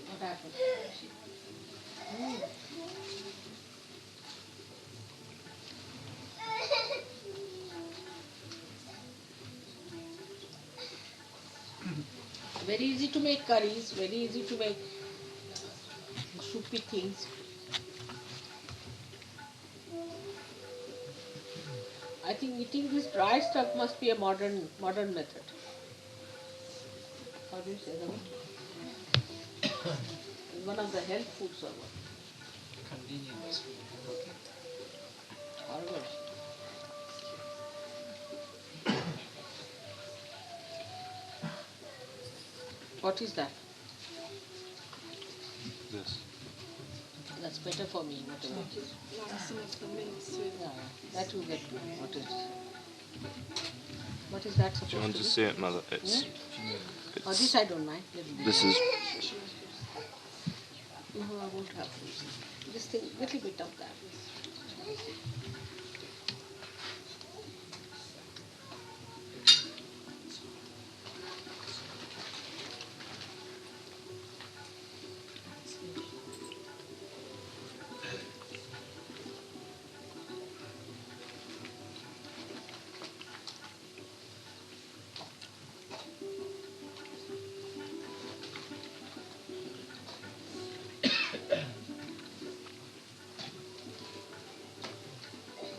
What happened? Very easy to make curries, very easy to make soupy things. I think eating this dry stuff must be a modern method. How do you say that? It's one of the health foods or what? Convenience. Horrible. What is that? This. That's better for me, whatever it is. Like some of the mints with Yeah, that will get me. What is that supposed Do you want to to be? see it, Mother? It's. Oh, this I don't mind. Little bit. This is. No, I won't have this. This thing, little bit of that.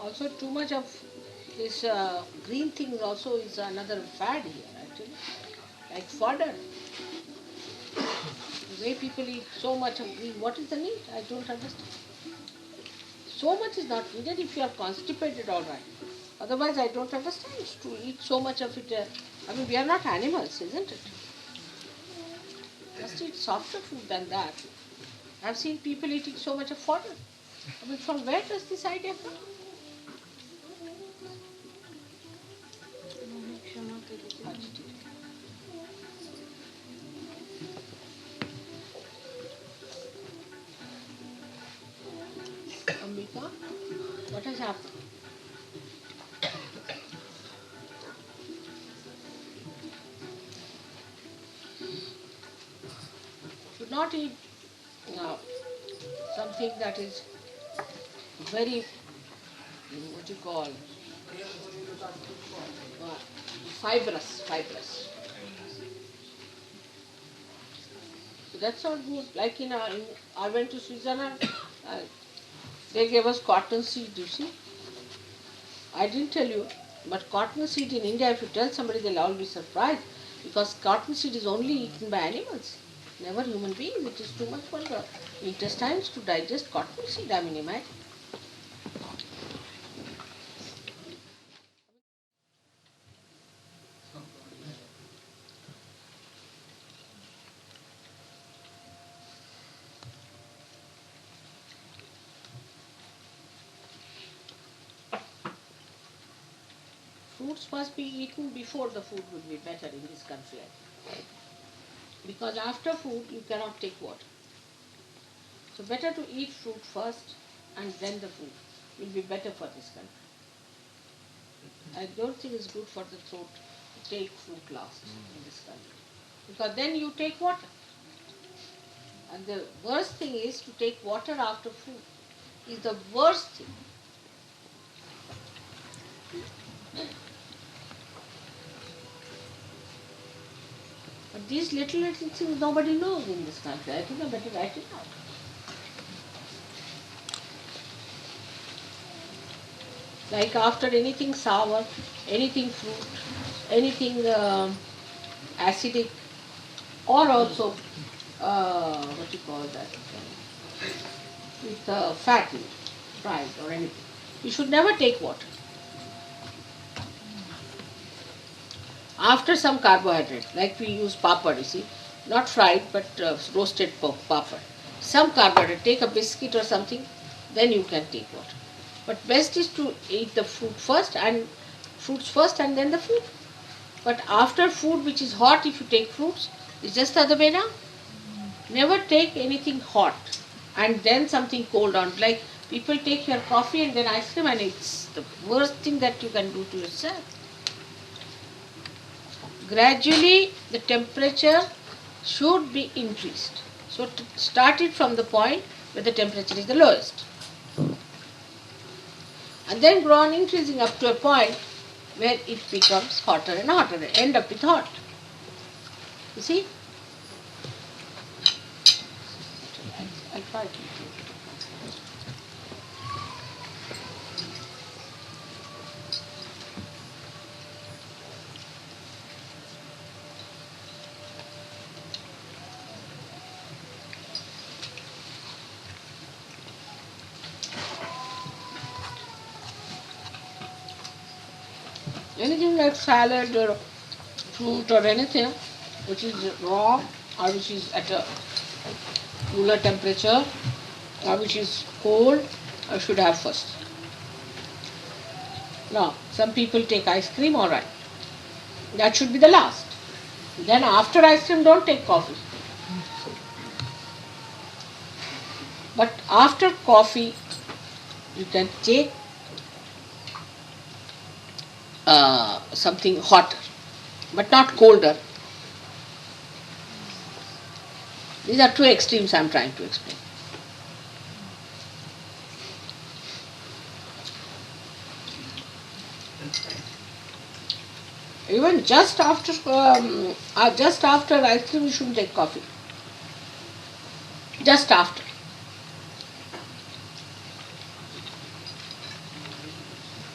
Also, too much of this green thing also is another fad here, actually. Like fodder. The way people eat so much of green, what is the need? I don't understand. So much is not needed if you are constipated, all right. Otherwise, I don't understand to eat so much of it. I mean, we are not animals, isn't it? Must eat softer food than that. I've seen people eating so much of fodder. I mean, from where does this idea come? Ambika, what has happened? Should not eat something that is very, what you call, fibrous. So that's not good. Like I went to Switzerland, they gave us cotton seed, you see. I didn't tell you, but cotton seed in India, if you tell somebody, they'll all be surprised because cotton seed is only eaten by animals, never human beings. It is too much for the intestines to digest cotton seed, I mean, imagine. Fruits must be eaten before the food would be better in this country, I think. Because after food you cannot take water. So better to eat fruit first and then the food will be better for this country. I don't think it's good for the throat to take fruit last in this country. Because then you take water. And the worst thing is to take water after food is the worst thing. But these little things nobody knows in this country. I think I better write it out. Like after anything sour, anything fruit, anything acidic, or also, what you call that, with fat in it, fried or anything. You should never take water. After some carbohydrate, like we use papad, you see, not fried but roasted papad. Some carbohydrate, take a biscuit or something, then you can take water. But best is to eat the fruits first and then the food. But after food which is hot, if you take fruits, it's just the other way around. Never take anything hot and then something cold on. Like people take your coffee and then ice cream, and it's the worst thing that you can do to yourself. Gradually the temperature should be increased. So start it from the point where the temperature is the lowest. And then go on increasing up to a point where it becomes hotter and hotter, end up with hot. You see? I'll try to. Anything like salad or fruit or anything, which is raw or which is at a cooler temperature or which is cold, I should have first. Now, some people take ice cream, all right. That should be the last. Then after ice cream, don't take coffee. But after coffee, you can take something hotter, but not colder. These are two extremes I am trying to explain. Even just after ice cream, you shouldn't take coffee. Just after.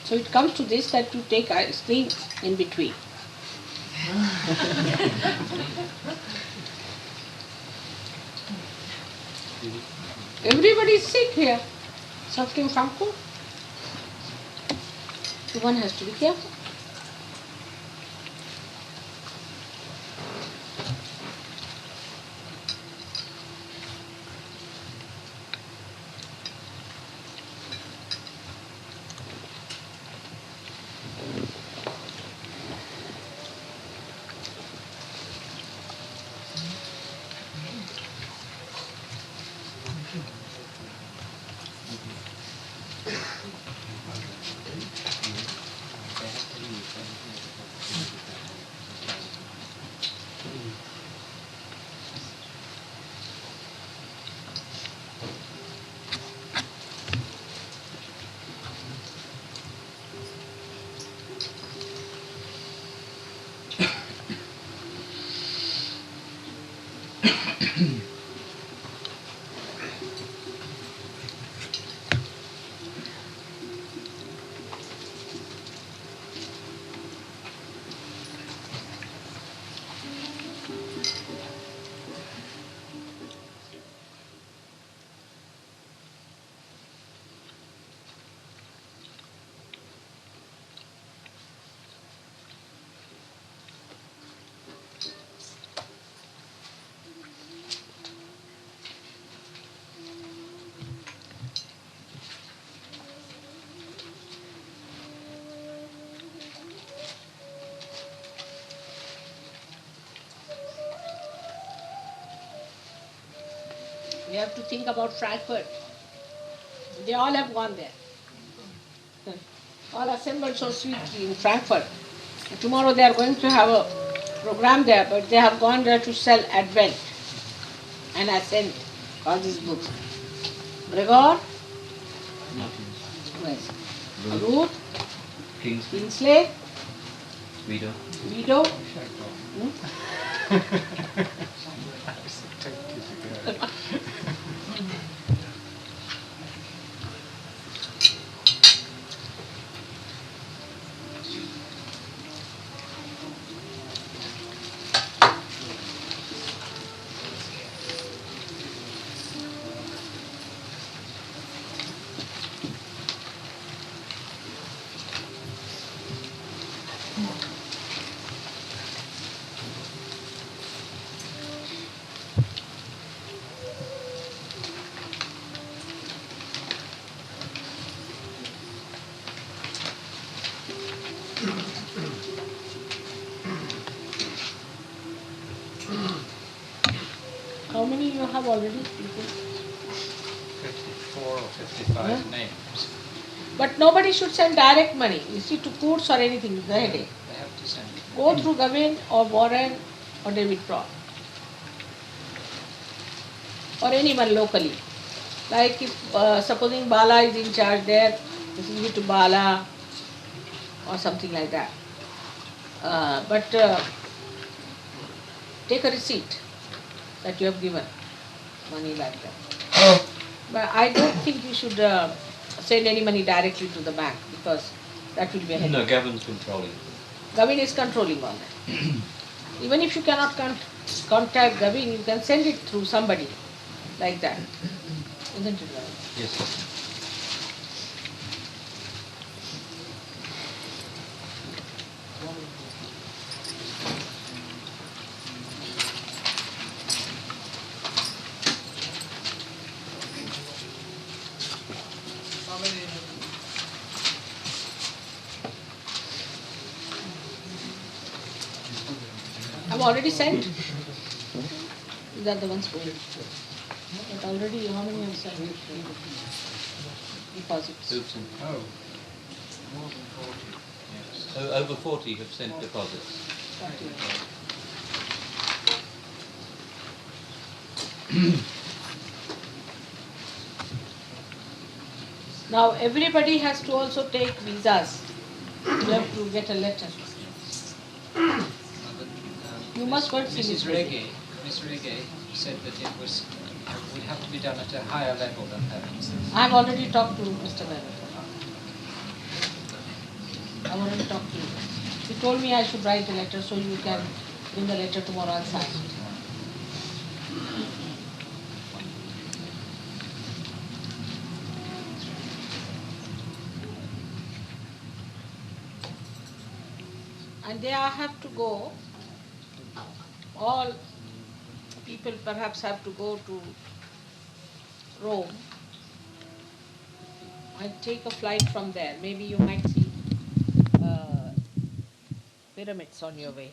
So it comes to this that you take ice cream in between. Everybody is sick here, suffering from cold. So one has to be careful. We have to think about Frankfurt. They all have gone there. All assembled so sweetly in Frankfurt. Tomorrow they are going to have a program there, but they have gone there to sell Advent and Ascent, all these books. Gregor, yes. Ruth, Kingsley, Vido. How many you have already? 54 or 55 names. But nobody should send direct money. You see, to courts or anything, the headache. They have to send it. Go through Gavin or Warren or David Pratt. Or anyone locally. Like if supposing Bala is in charge there, this will be to Bala or something like that. But take a receipt that you have given money like that. But I don't think you should send any money directly to the bank because that will be a headache. No, Gavin's controlling. Gavin is controlling all that. Even if you cannot contact Gavin, you can send it through somebody like that. Isn't it right? Yes. already sent? These are the ones going. But already, how many have sent? Deposits. Who've sent? Oh, more than 40. Yes. Over 40 have sent deposits. Now everybody has to also take visas. You have to get a letter. You must go and see Mrs. Miss Reggae. Reggae, Miss Reggae said that it would have to be done at a higher level than that. I have already talked to Mr. Bharat. I have already talked to him. He told me I should write a letter so you can bring the letter tomorrow and sign it. And there I have to go. All people perhaps have to go to Rome and take a flight from there. Maybe you might see pyramids on your way.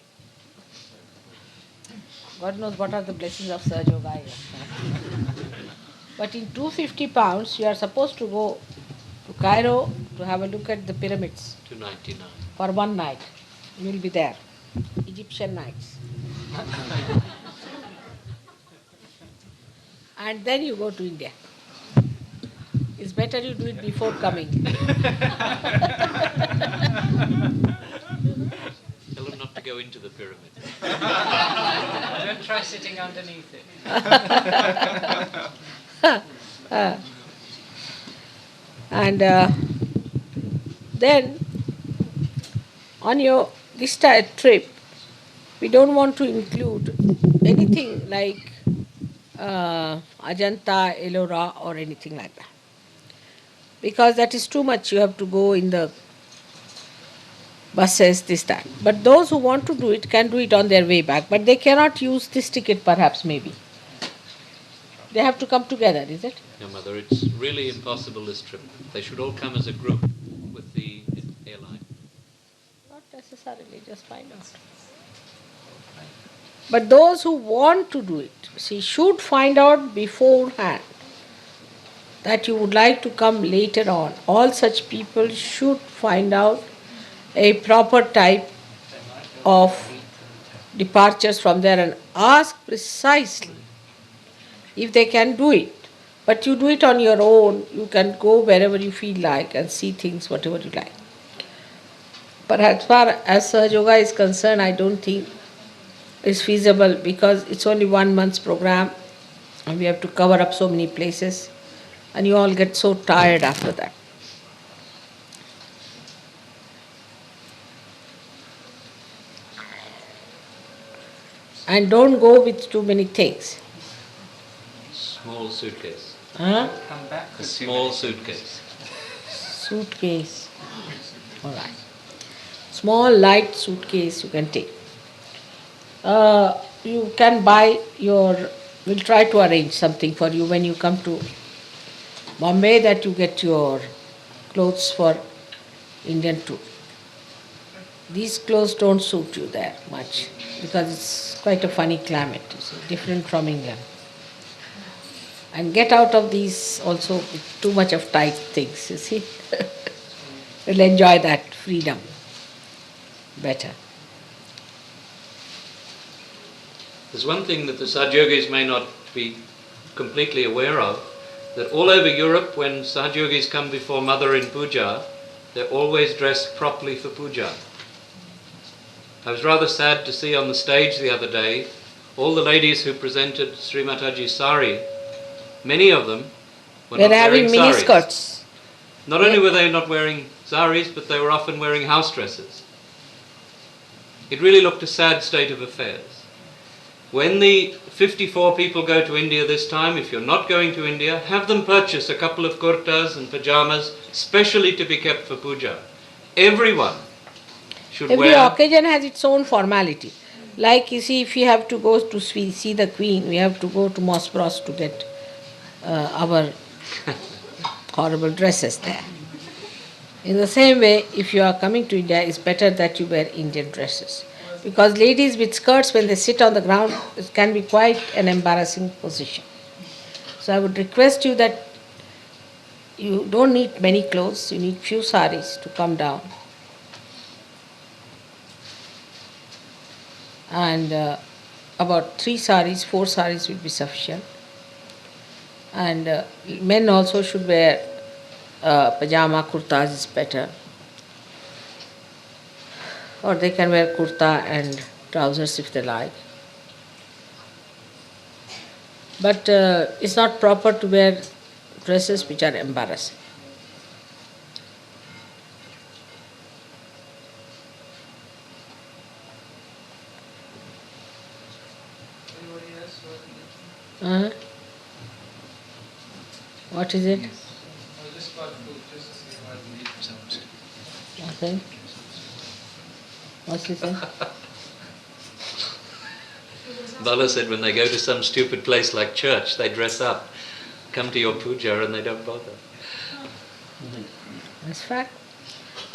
God knows what are the blessings of Sahaja Yoga. But in £250 you are supposed to go to Cairo to have a look at the pyramids 299. for one night. You will be there. Egyptian nights. And then you go to India. It's better you do it before coming. Tell them not to go into the pyramid. Don't try sitting underneath it. And then on your this trip, we don't want to include anything like Ajanta, Ellora or anything like that. Because that is too much. You have to go in the buses this time. But those who want to do it can do it on their way back. But they cannot use this ticket perhaps maybe. They have to come together, is it? No, Mother, it's really impossible this trip. They should all come as a group with the airline. Not necessarily, just find out. But those who want to do it, see, should find out beforehand that you would like to come later on. All such people should find out a proper type of departures from there and ask precisely if they can do it. But you do it on your own, you can go wherever you feel like and see things whatever you like. But as far as Sahaja Yoga is concerned, I don't think it's feasible because it's only 1 month's program and we have to cover up so many places and you all get so tired after that. And don't go with too many things. Small suitcase. Huh? Come back A with small suitcase. Suitcase. All right. Small light suitcase you can take. You can buy we'll try to arrange something for you when you come to Bombay that you get your clothes for Indian tour. These clothes don't suit you there much because it's quite a funny climate, you see, different from England. And get out of these also with too much of tight things, you see. You'll enjoy that freedom better. There's one thing that the Sahaja may not be completely aware of, that all over Europe when Sahaja come before Mother in puja, they're always dressed properly for puja. I was rather sad to see on the stage the other day all the ladies who presented Sri Mataji's sari, many of them were They're not having wearing mini saris. skirts. Not only were they not wearing saris, but they were often wearing house dresses. It really looked a sad state of affairs. When the 54 people go to India this time, if you're not going to India, have them purchase a couple of kurtas and pajamas specially to be kept for puja. Everyone should Every wear... occasion has its own formality. Like you see, if you have to go to see the Queen, we have to go to Mospros to get our horrible dresses there. In the same way, if you are coming to India, it's better that you wear Indian dresses. Because ladies with skirts, when they sit on the ground, it can be quite an embarrassing position. So I would request you that you don't need many clothes, you need few saris to come down. And about 3 saris, 4 saris will be sufficient. And men also should wear pajama, kurtas is better. Or they can wear kurta and trousers if they like. But it's not proper to wear dresses which are embarrassing. Anybody else? Uh-huh. What is it? I was just about to just to see if I can leave something. Okay. What's he saying? Bala said when they go to some stupid place like church, they dress up, come to your puja and they don't bother. That's fact.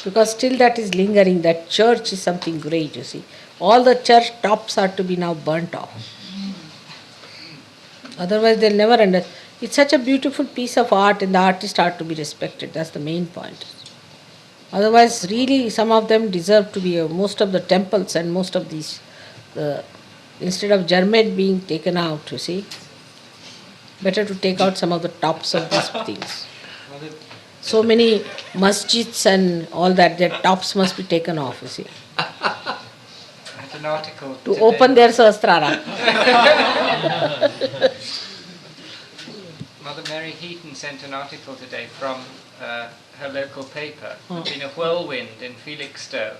Because still that is lingering, that church is something great, you see. All the church tops are to be now burnt off. Otherwise they'll never understand. It's such a beautiful piece of art and the artists are to be respected. That's the main point. Otherwise, really, some of them deserve to be, most of the temples and most of these, instead of German being taken out, you see, better to take out some of the tops of these things. So many masjids and all that, their tops must be taken off, you see, I had an article to today. open their sahasrara. Mother Mary Heaton sent an article today from her local paper. There'd been a whirlwind in Felixstowe.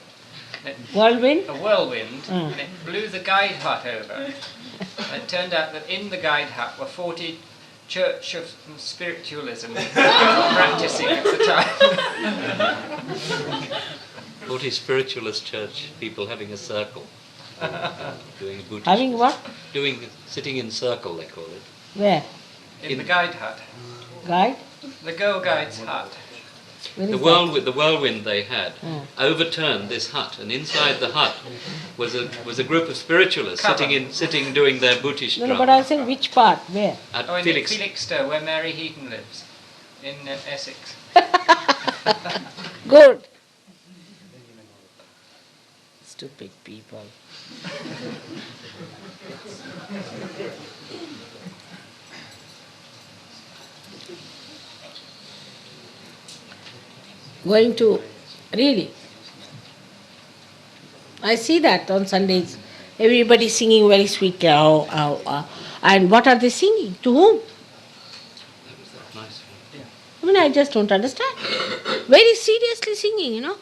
Whirlwind? A whirlwind, and it blew the guide hut over. And it turned out that in the guide hut were 40 Church of Spiritualism practicing at the time. 40 spiritualist church people having a circle, doing bhuti. Having what? Sitting in circle, they call it. Where? In the guide hut. Guide? The Girl Guide's hut. Where is The whirlwind they had overturned this hut, and inside the hut was a group of spiritualists sitting doing their bhuti No, but I was saying which part? Where? at Oh, in Felix. Felixstowe, where Mary Heaton lives, in Essex. Good. Stupid people. Going to, really, I see that on Sundays. Everybody singing very sweetly. And what are they singing? To whom? Nice. I mean, I just don't understand. Very seriously singing, you know.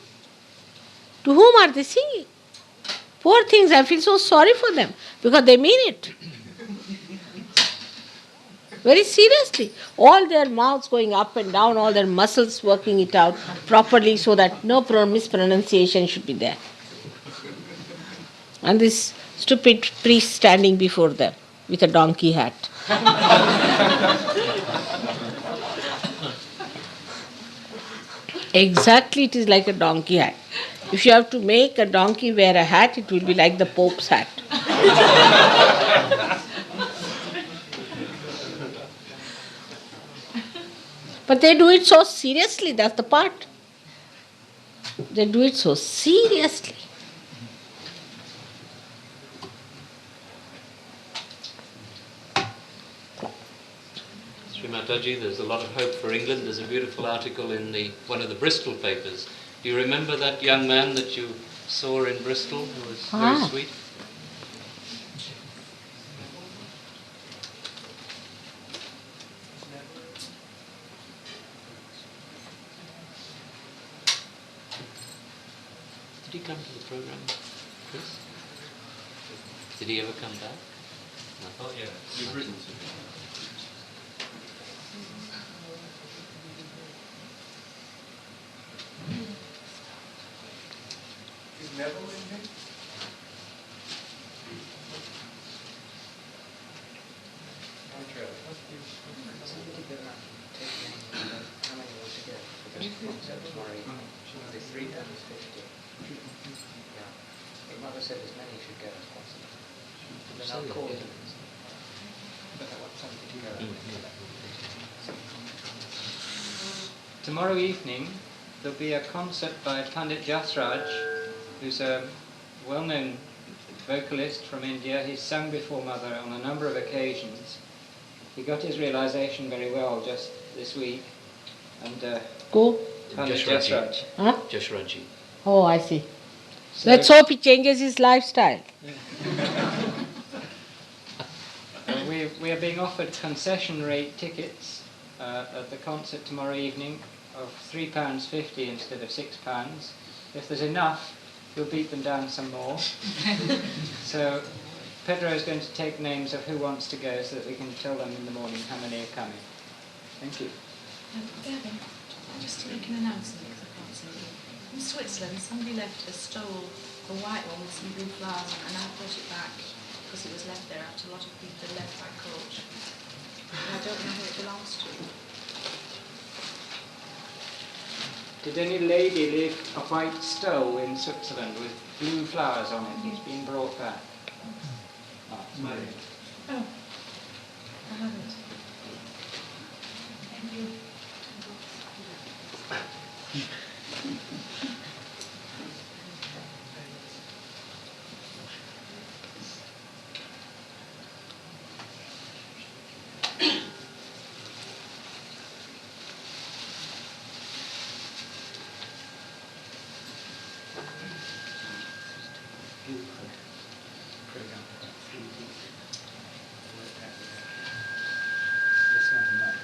To whom are they singing? Poor things, I feel so sorry for them because they mean it. Very seriously. All their mouths going up and down, all their muscles working it out properly so that no mispronunciation should be there. And this stupid priest standing before them with a donkey hat. Exactly, it is like a donkey hat. If you have to make a donkey wear a hat, it will be like the Pope's hat. But they do it so seriously, that's the part. They do it so seriously. Sri Mataji, there's a lot of hope for England. There's a beautiful article in one of the Bristol papers. Do you remember that young man that you saw in Bristol who was very sweet? Did he come to the program, Chris? Did he ever come back? No. Oh, yeah. You've written to him. Is Neville in here? But Mother said as many should go as possible. Then I'll call them. But I want somebody to go. Tomorrow evening there'll be a concert by Pandit Jasraj, who's a well-known vocalist from India. He's sung before Mother on a number of occasions. He got his realization very well just this week. And Go. Pandit Jasraj. Huh? Jasraji. Oh, I see. So Let's hope he changes his lifestyle. we are being offered concession rate tickets at the concert tomorrow evening of £3.50 instead of £6. If there's enough, we'll beat them down some more. So Pedro is going to take names of who wants to go so that we can tell them in the morning how many are coming. Thank you. Gavin, just to make an announcement because I can't see it. In Switzerland, somebody stole a white one with some blue flowers on, and I brought it back because it was left there after a lot of people had left by coach. And I don't know who it belongs to. Did any lady leave a white stole in Switzerland with blue flowers on it? It's been brought back. Oh, I haven't. Thank you. This one you might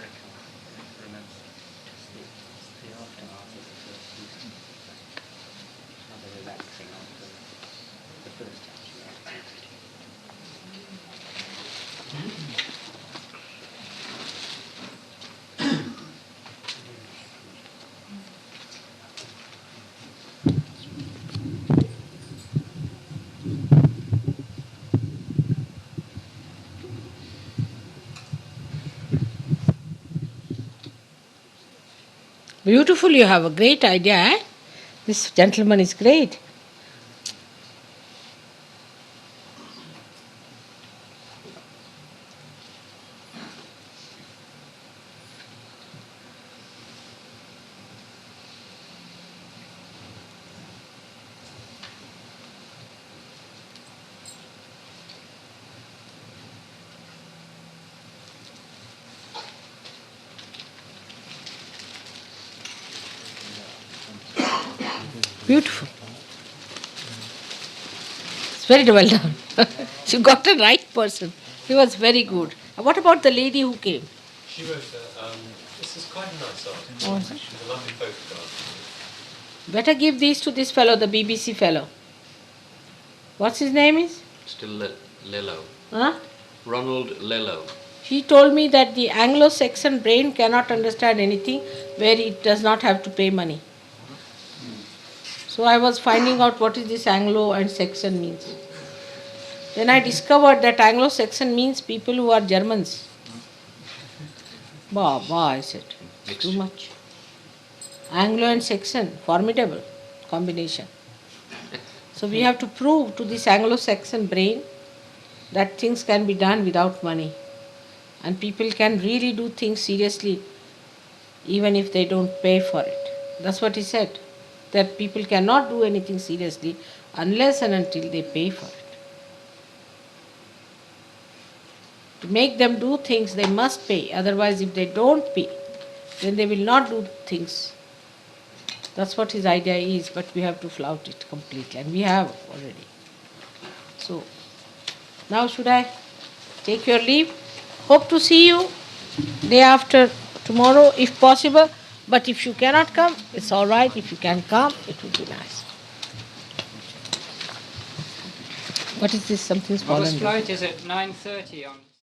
remember. Just the aftermath of the first Houston. Rather relaxing after the first time she went. Beautiful, you have a great idea, eh? This gentleman is great. Beautiful. It's very well done. You got the right person. He was very good. What about the lady who came? She wrote this is quite a nice art. Oh, is it? She's a lovely photograph. Better give these to this fellow, the BBC fellow. What's his name is? Still Lello. Huh? Ronald Lello. He told me that the Anglo-Saxon brain cannot understand anything where it does not have to pay money. So I was finding out what is this Anglo and Saxon means. Then I discovered that Anglo-Saxon means people who are Germans. Bah, I said, it's too much. Anglo and Saxon, formidable combination. So we have to prove to this Anglo-Saxon brain that things can be done without money. And people can really do things seriously even if they don't pay for it. That's what he said. That people cannot do anything seriously unless and until they pay for it. To make them do things, they must pay. Otherwise, if they don't pay, then they will not do things. That's what his idea is, but we have to flout it completely. And we have already. So, now should I take your leave? Hope to see you day after tomorrow, if possible. But if you cannot come, it's all right. If you can come, it would be nice. What is this? Something's Mother's fallen down. flight is at 9:30 on